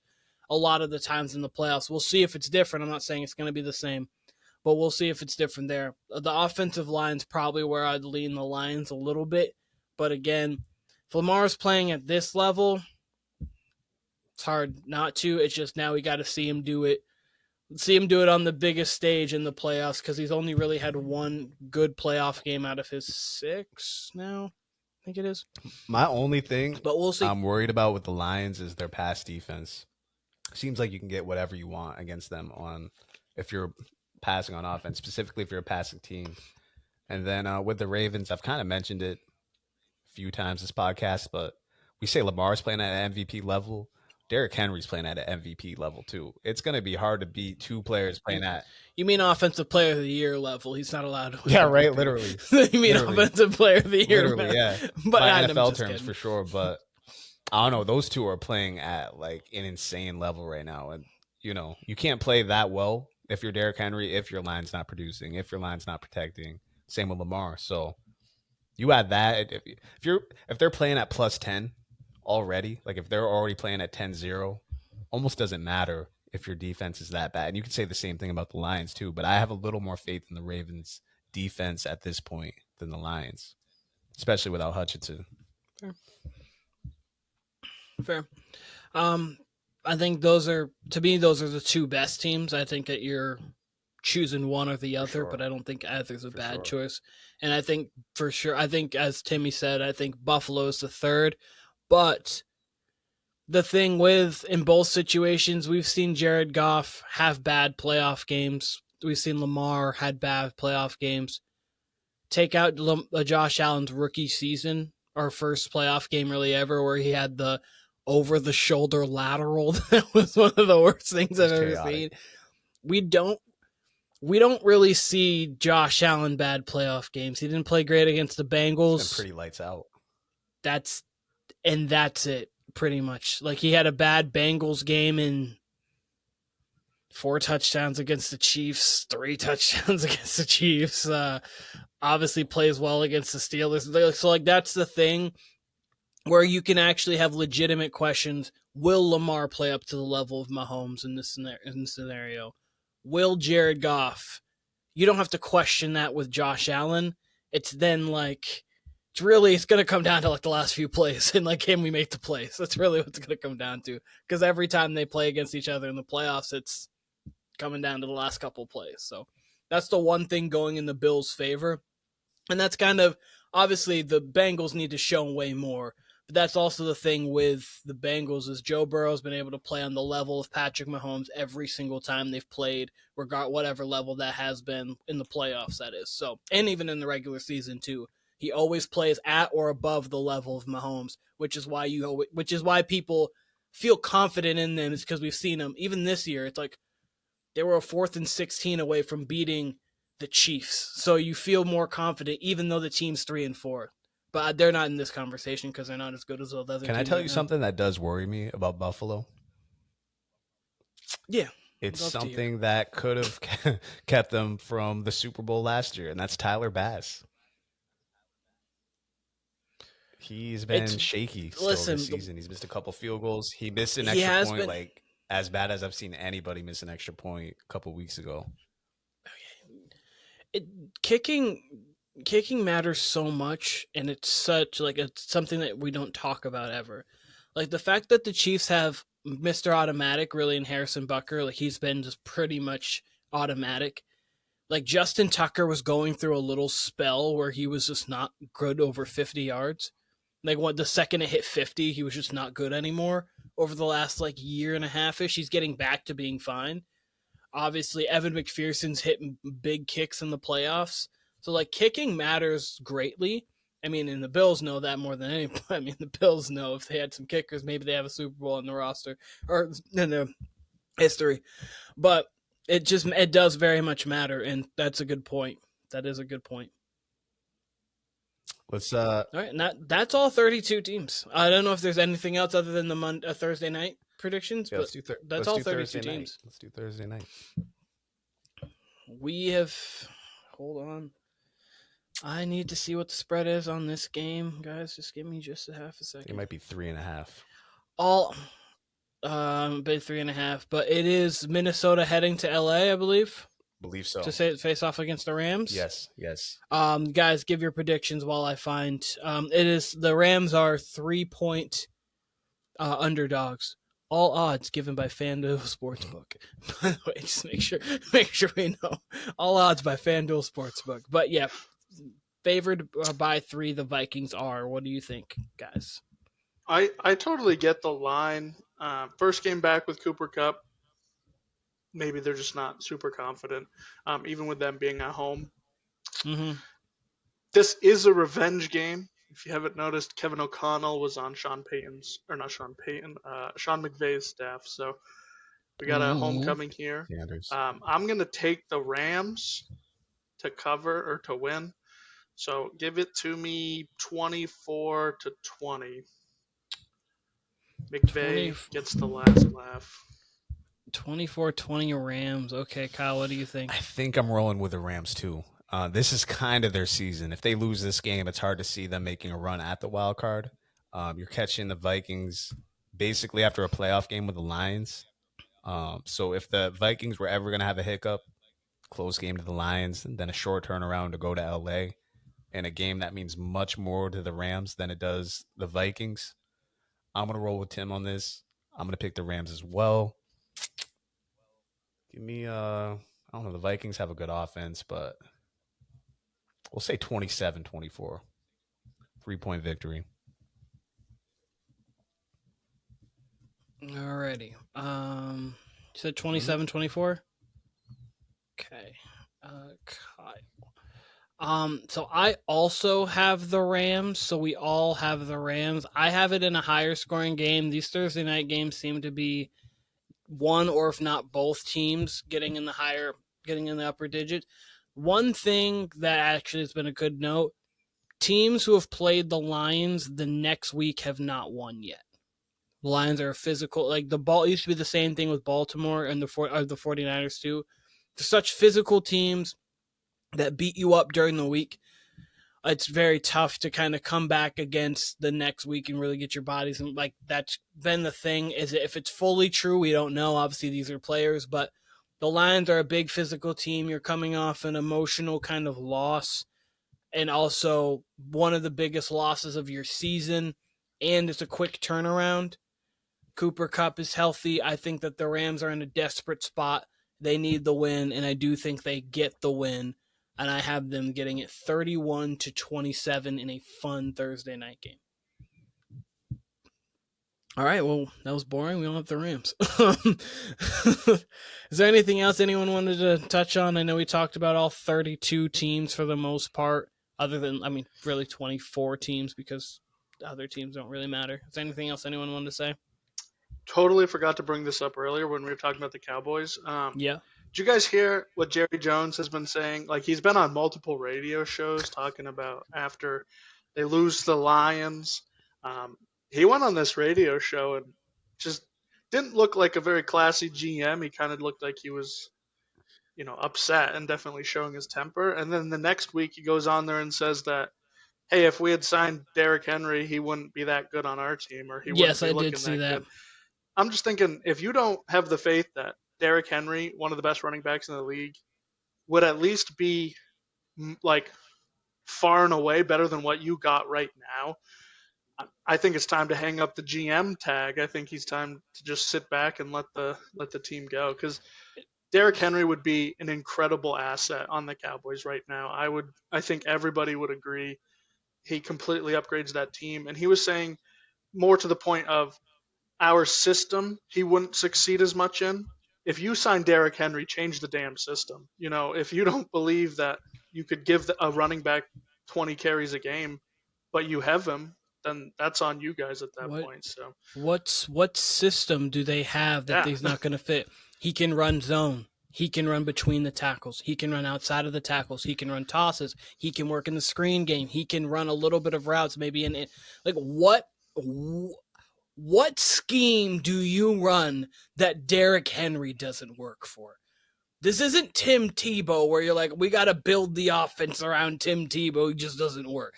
a lot of the times in the playoffs. We'll see if it's different. I'm not saying it's going to be the same, but we'll see if it's different there. The offensive line's probably where I'd lean the Lions a little bit, but again, if Lamar's playing at this level, it's hard not to. It's just now we got to see him do it. See him do it on the biggest stage in the playoffs because he's only really had one good playoff game out of his 6 now. I think it is. My only thing but we'll see. I'm worried about with the Lions is their pass defense. Seems like you can get whatever you want against them if you're passing on offense, specifically if you're a passing team. And then with the Ravens, I've kind of mentioned it a few times this podcast, but we say Lamar's playing at an MVP level. Derrick Henry's playing at an MVP level too. It's going to be hard to beat two players playing at. You mean offensive player of the year level? He's not allowed to. Yeah, right. Literally. You mean offensive player of the year? Literally, yeah. But by NFL terms kidding. for sure. But I don't know. Those two are playing at like an insane level right now, and you can't play that well if you're Derrick Henry, if your line's not producing, if your line's not protecting. Same with Lamar. So you add that if they're playing at +10. Already, like if they're already playing at 10-0, almost doesn't matter if your defense is that bad. And you could say the same thing about the Lions too, but I have a little more faith in the Ravens defense at this point than the Lions, especially without Hutchinson. Fair. I think those are the two best teams. I think that you're choosing one or the other, but I don't think either's a bad choice. And I think for sure, as Timmy said, I think Buffalo is the third. But the thing in both situations, we've seen Jared Goff have bad playoff games. We've seen Lamar had bad playoff games. Take out Josh Allen's rookie season, our first playoff game really ever, where he had the over-the-shoulder lateral. That was one of the worst things I've ever seen. We don't really see Josh Allen bad playoff games. He didn't play great against the Bengals. It's been pretty lights out. That's it, pretty much. Like, he had a bad Bengals game in 4 touchdowns against the Chiefs, 3 touchdowns against the Chiefs. Obviously plays well against the Steelers. So, like, that's the thing where you can actually have legitimate questions. Will Lamar play up to the level of Mahomes in this scenario? Will Jared Goff? You don't have to question that with Josh Allen. It's then, like... It's going to come down to like the last few plays and like, can we make the plays? That's really what it's going to come down to. Because every time they play against each other in the playoffs, it's coming down to the last couple plays. So that's the one thing going in the Bills' favor. And that's kind of, obviously the Bengals need to show way more. But that's also the thing with the Bengals is Joe Burrow's been able to play on the level of Patrick Mahomes every single time they've played, whatever level that has been in the playoffs, that is. So, and even in the regular season too. He always plays at or above the level of Mahomes, which is why people feel confident in them. Is because we've seen them even this year. It's like they were a 4th and 16 away from beating the Chiefs, so you feel more confident, even though the team's 3 and 4. But they're not in this conversation because they're not as good as the other. Can I tell you something that does worry me about Buffalo? Yeah, it's something that could have kept them from the Super Bowl last year, and that's Tyler Bass. He's been It's shaky still listen, this season. He's missed a couple field goals. He missed an he extra has point, been. like as bad as I've seen anybody miss an extra point a couple weeks ago. It, kicking matters so much, and it's such like it's something that we don't talk about ever. Like the fact that the Chiefs have Mr. Automatic really in Harrison Butker, like he's been just pretty much automatic. Like Justin Tucker was going through a little spell where he was just not good over 50 yards. Like what the second it hit 50, he was just not good anymore. Over the last like year and a half ish, he's getting back to being fine. Obviously, Evan McPherson's hitting big kicks in the playoffs. So like kicking matters greatly. I mean, and the Bills know that more than anybody. I mean, the Bills know if they had some kickers, maybe they have a Super Bowl in the roster or in the history. But it does very much matter, and that's a good point. That is a good point. Let's All right, and that's all 32 teams. I don't know if there's anything else other than the Thursday night predictions, yeah, but that's all 32 teams. Night. Let's do Thursday night. We have hold on. I need to see what the spread is on this game, guys. Just give me just a half a second. It might be 3.5. All bid 3.5, but it is Minnesota heading to LA, I believe. Believe so. To face off against the Rams. Yes. Guys, give your predictions while I find. It is the Rams are 3-point underdogs. All odds given by FanDuel Sportsbook. By the way, just make sure we know. All odds by FanDuel Sportsbook. But yeah, favored by 3, the Vikings are. What do you think, guys? I totally get the line. First game back with Cooper Kupp. Maybe they're just not super confident, even with them being at home. Mm-hmm. This is a revenge game. If you haven't noticed, Kevin O'Connell was on Sean McVay's staff. So we got a homecoming here. I'm going to take the Rams to cover or to win. So give it to me 24-20. McVay gets the last laugh. 24-20 Rams. Okay, Kyle, what do you think? I think I'm rolling with the Rams too. This is kind of their season. If they lose this game, it's hard to see them making a run at the wild card. You're catching the Vikings basically after a playoff game with the Lions. So if the Vikings were ever going to have a hiccup, close game to the Lions, and then a short turnaround to go to LA, in a game that means much more to the Rams than it does the Vikings, I'm going to roll with Tim on this. I'm going to pick the Rams as well. Give me, I don't know, the Vikings have a good offense, but we'll say 27-24. 3-point victory. Alrighty. You said 27-24? Okay. Kyle. So I also have the Rams, so we all have the Rams. I have it in a higher scoring game. These Thursday night games seem to be one or if not both teams getting in the upper digit. One thing that actually has been a good note, teams who have played the Lions the next week have not won yet. The Lions are physical. Like the ball used to be the same thing with Baltimore and the 49ers too. They're such physical teams that beat you up during the week. It's very tough to kind of come back against the next week and really get your bodies. And like that's been the thing is if it's fully true, we don't know. Obviously these are players, but the Lions are a big physical team. You're coming off an emotional kind of loss and also one of the biggest losses of your season. And it's a quick turnaround. Cooper Kupp is healthy. I think that the Rams are in a desperate spot. They need the win, and I do think they get the win. And I have them getting it 31-27 in a fun Thursday night game. All right, well, that was boring. We don't have the Rams. Is there anything else anyone wanted to touch on? I know we talked about all 32 teams for the most part, other than, really 24 teams because the other teams don't really matter. Is there anything else anyone wanted to say? Totally forgot to bring this up earlier when we were talking about the Cowboys. Yeah. Did you guys hear what Jerry Jones has been saying? Like, he's been on multiple radio shows talking about after they lose to the Lions. He went on this radio show and just didn't look like a very classy GM. He kind of looked like he was, upset and definitely showing his temper. And then the next week he goes on there and says that, hey, if we had signed Derrick Henry, he wouldn't be that good on our team, or he wouldn't Yes, be I looking did see that that. good. I'm just thinking, if you don't have the faith that Derrick Henry, one of the best running backs in the league, would at least be like far and away better than what you got right now, I think it's time to hang up the GM tag. I think he's time to just sit back and let the team go, because Derrick Henry would be an incredible asset on the Cowboys right now. I think everybody would agree. He completely upgrades that team, and he was saying more to the point of our system he wouldn't succeed as much in. If you sign Derrick Henry, change the damn system. If you don't believe that you could give a running back 20 carries a game, but you have him, then that's on you guys at that point. So what system do they have that he's not going to fit? He can run zone. He can run between the tackles. He can run outside of the tackles. He can run tosses. He can work in the screen game. He can run a little bit of routes, maybe in it. Like what scheme do you run that Derrick Henry doesn't work for? This isn't Tim Tebow where you're like, we got to build the offense around Tim Tebow. He just doesn't work.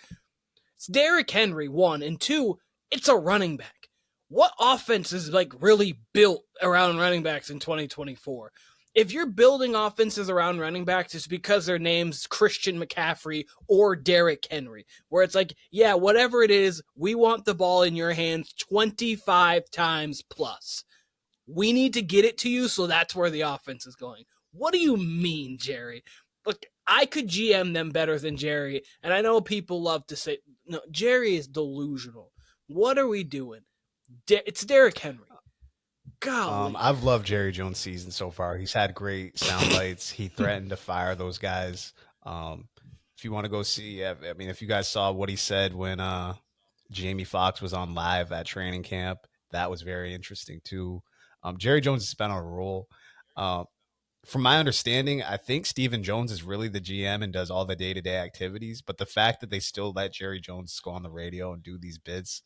It's Derrick Henry, 1, and 2, it's a running back. What offense is like really built around running backs in 2024? If you're building offenses around running backs, it's because their name's Christian McCaffrey or Derrick Henry, where it's like, yeah, whatever it is, we want the ball in your hands 25 times plus. We need to get it to you, so that's where the offense is going. What do you mean, Jerry? Look, I could GM them better than Jerry, and I know people love to say, no, Jerry is delusional. What are we doing? It's Derrick Henry. Golly. I've loved Jerry Jones' season so far. He's had great sound bites. He threatened to fire those guys. If you want to go see, if you guys saw what he said when Jamie Foxx was on live at training camp, that was very interesting too. Jerry Jones has been on a roll. From my understanding, I think Stephen Jones is really the GM and does all the day-to-day activities. But the fact that they still let Jerry Jones go on the radio and do these bits,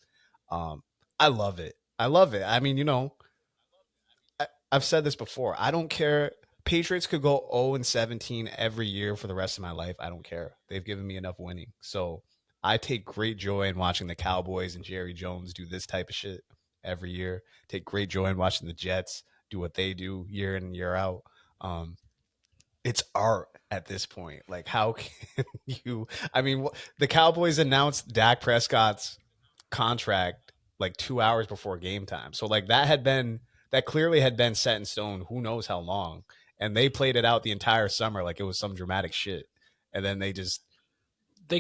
I love it. I love it. I mean, I've said this before. I don't care. Patriots could go 0-17 every year for the rest of my life. I don't care. They've given me enough winning. So I take great joy in watching the Cowboys and Jerry Jones do this type of shit every year. Take great joy in watching the Jets do what they do year in and year out. It's art at this point. Like, how can you? I mean, the Cowboys announced Dak Prescott's contract like 2 hours before game time. So like that clearly had been set in stone. Who knows how long? And they played it out the entire summer like it was some dramatic shit. And then they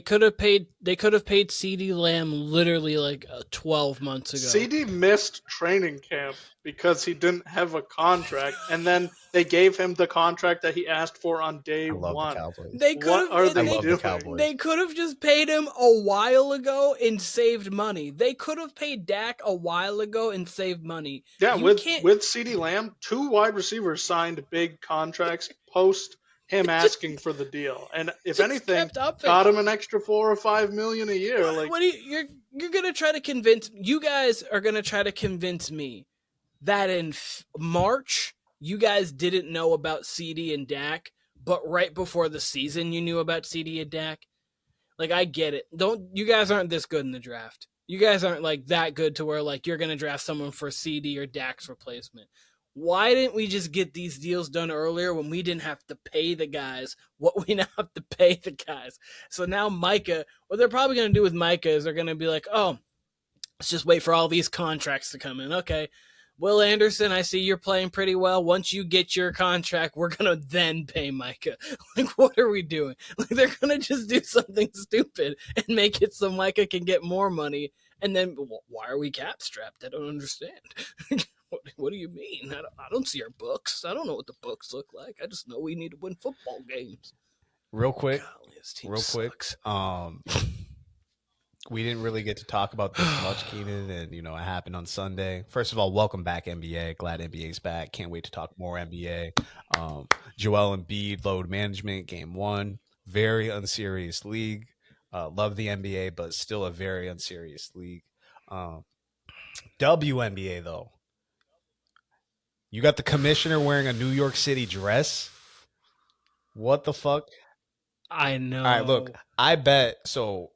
could have paid CeeDee Lamb literally like 12 months ago. CeeDee missed training camp because he didn't have a contract, and then they gave him the contract that he asked for on day one. They could have just paid him a while ago and saved money. They could have paid Dak a while ago and saved money. Yeah, with CeeDee Lamb, 2 wide receivers signed big contracts post him asking for the deal, and if anything, got him an extra $4 or $5 million a year. You're gonna try to convince you guys are gonna try to convince me that in March you guys didn't know about CD and Dak, but right before the season you knew about CD and Dak. Like, I get it. You guys aren't this good in the draft. You guys aren't like that good to where like you're gonna draft someone for CD or Dak's replacement. Why didn't we just get these deals done earlier when we didn't have to pay the guys what we now have to pay the guys? So now Micah, what they're probably going to do with Micah is they're going to be like, oh, let's just wait for all these contracts to come in. Okay, Will Anderson, I see you're playing pretty well. Once you get your contract, we're going to then pay Micah. Like, what are we doing? Like, they're going to just do something stupid and make it so Micah can get more money. And then, why are we cap strapped? I don't understand. What do you mean? I don't see our books. I don't know what the books look like. I just know we need to win football games. Real quick, sucks. We didn't really get to talk about this much, Keenan, and it happened on Sunday. First of all, welcome back, NBA. Glad NBA's back. Can't wait to talk more NBA. Joel Embiid, load management, game 1. Very unserious league. Love the NBA, but still a very unserious league. WNBA though. You got the commissioner wearing a New York City dress. What the fuck? I know. All right, look, I bet. So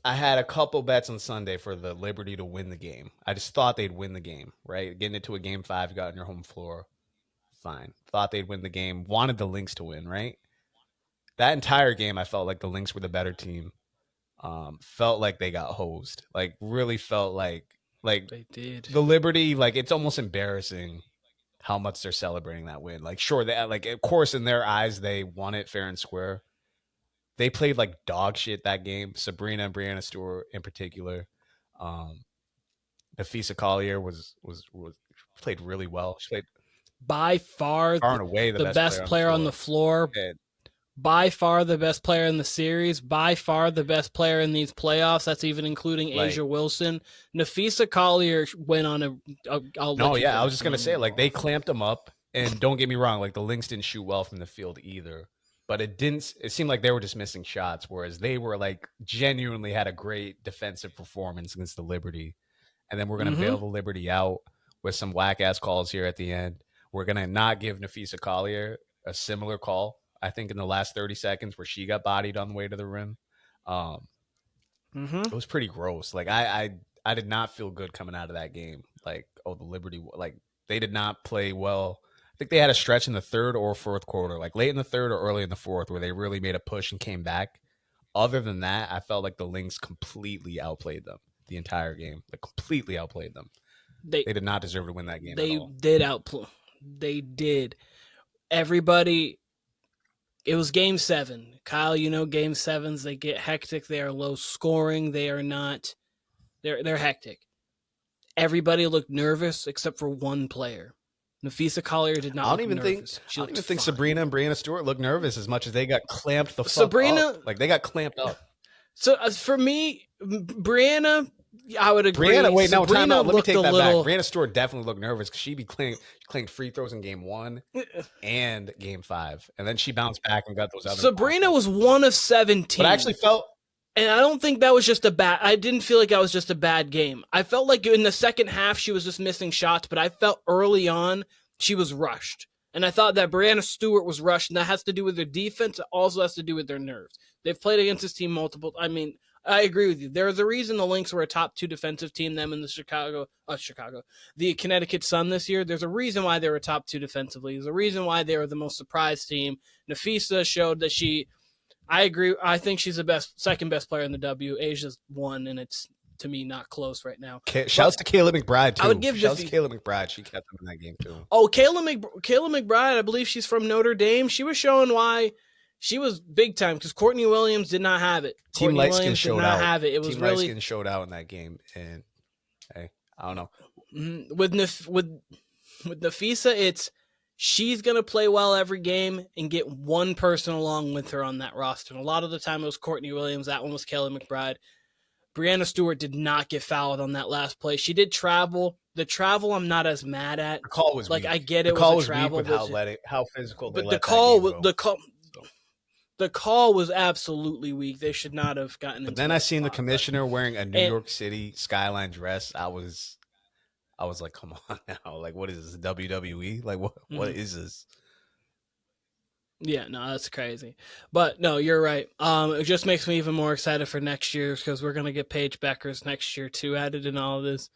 I had a couple bets on Sunday for the Liberty to win the game. I just thought they'd win the game, right? Getting it to a game 5, got on your home floor. Fine. Thought they'd win the game. Wanted the Lynx to win, right? That entire game, I felt like the Lynx were the better team. Felt like they got hosed. Like, really felt like They did. the Liberty, like, it's almost embarrassing how much they're celebrating that win. Like, sure, they, like, of course, in their eyes, they won it fair and square. They played like dog shit that game. Sabrina and Brianna Stewart in particular. Nafisa Collier was played really well. She played By far and away the best player on the floor. And By far the best player in the series. By far the best player in these playoffs. That's even including Like- Asia Wilson. Nafisa Collier went on a. I'll no, let you yeah, I was finish. just gonna say, like, they clamped them up, and don't get me wrong, like, the Lynx didn't shoot well from the field either, but it seemed like they were just missing shots, whereas they were like genuinely had a great defensive performance against the Liberty. And then we're gonna bail the Liberty out with some whack ass calls here at the end. We're gonna not give Nafisa Collier a similar call, I think, in the last 30 seconds where she got bodied on the way to the rim. It was pretty gross. Like, I did not feel good coming out of that game. Like, oh, the Liberty, like, they did not play well. I think they had a stretch in the third or fourth quarter, like late in the third or early in the fourth, where they really made a push and came back. Other than that, I felt like the Lynx completely outplayed them the entire game. Like, completely outplayed them. They did not deserve to win that game at all. Did outplay. They did. Everybody. It was game 7. Kyle, you know, game 7s, they get hectic. They are low scoring. They are not. They're hectic. Everybody looked nervous except for one player. Nafisa Collier did not. I don't even think Sabrina and Brianna Stewart looked nervous as much as they got clamped the fuck up. Like, they got clamped up. So for me, Brianna, I would agree. Brianna, wait, no, time out. Let me take that back. little... Brianna Stewart definitely looked nervous because she claimed free throws in game 1 and game 5, and then she bounced back and got those other. Sabrina was 1 of 17. But I actually felt. And I don't think that was just I didn't feel like that was just a bad game. I felt like in the second half she was just missing shots, but I felt early on she was rushed. And I thought that Brianna Stewart was rushed, and that has to do with their defense. It also has to do with their nerves. They've played against this team multiple. I mean, I agree with you. There's a reason the Lynx were a top 2 defensive team, them in the Connecticut Sun this year. There's a reason why they were top 2 defensively. There's a reason why they were the most surprised team. Nafisa showed that I agree. I think she's the second best player in the W. Asia's 1, and it's, to me, not close right now. Shouts to Kayla McBride, too. I would give Shouts to Kayla McBride. She kept them in that game, too. Oh, Kayla McBride, I believe she's from Notre Dame. She was showing why she was big time because Courtney Williams did not have it. Team Light Skin showed out. Have it. It was Team really Light Skin showed out in that game, and hey, I don't know. With Nafisa, she's going to play well every game and get one person along with her on that roster. And a lot of the time it was Courtney Williams. That one was Kelly McBride. Brianna Stewart did not get fouled on that last play. She did travel. The travel I'm not as mad at. The call was like weak. I get it. The call was a travel, weak with how physical. But they the call was absolutely weak. They should not have gotten. But then I seen the commissioner wearing a New York City skyline dress. I was like, come on now. Like, what is this, WWE? Like, what is this? Yeah, no, that's crazy. But no, you're right. It just makes me even more excited for next year because we're gonna get Paige Beckers next year too added in all of this.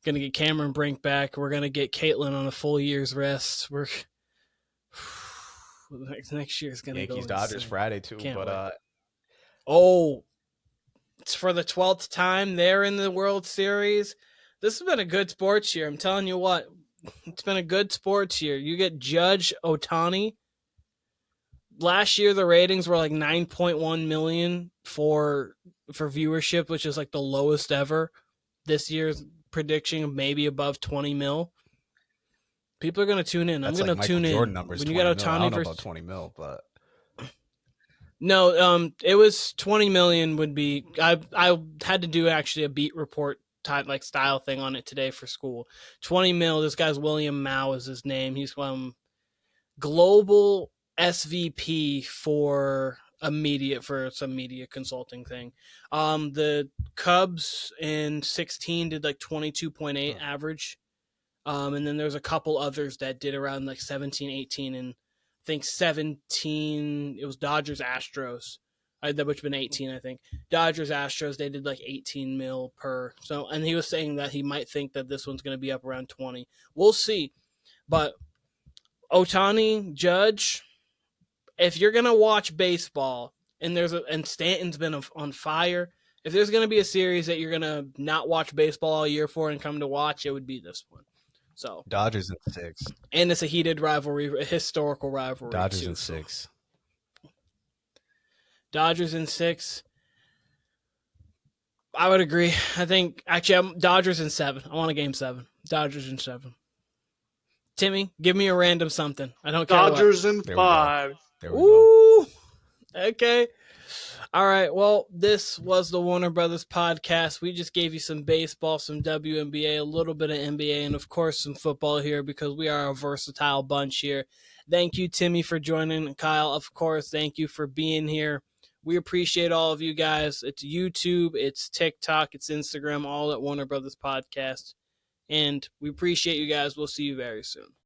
Gonna get Cameron Brink back. We're gonna get Caitlin on a full year's rest. We're next year's gonna Yankees go Dodgers insane. Friday too. Can't but wait. It's for the 12th time they're in the World Series. This has been a good sports year. I'm telling you what, it's been a good sports year. You get Judge Ohtani. Last year, the ratings were like 9.1 million for viewership, which is like the lowest ever. This year's prediction maybe above 20 mil. People are going to tune in. I'm going to tune Jordan in. Numbers, when you got Ohtani I don't know versus about 20 mil, but no, it was 20 million would be. I had to do actually a beat report type like style thing on it today for school. 20 mil. This guy's William Mao is his name. He's global SVP for some media consulting thing. The Cubs in 16 did like 22.8 average. And then there's a couple others that did around like 17, 18, and I think 17, it was Dodgers Astros. That would have been 18, I think. Dodgers, Astros, they did like 18 mil per. So, and he was saying that he might think that this one's going to be up around 20. We'll see. But Ohtani, Judge, if you're going to watch baseball and and Stanton's been on fire, if there's going to be a series that you're going to not watch baseball all year for and come to watch, it would be this one. So Dodgers in 6. And it's a heated rivalry, a historical rivalry. Dodgers too, in 6. Dodgers in 6. I would agree. I think actually I'm Dodgers in 7. I want a game 7. Dodgers in 7. Timmy, give me a random something. I don't care. Dodgers in 5. There we go. Okay. All right. Well, this was the Warner Brothas Podcast. We just gave you some baseball, some WNBA, a little bit of NBA, and of course some football here because we are a versatile bunch here. Thank you, Timmy, for joining. Kyle, of course, thank you for being here. We appreciate all of you guys. It's YouTube, it's TikTok, it's Instagram, all at Warner Brothas Podcast. And we appreciate you guys. We'll see you very soon.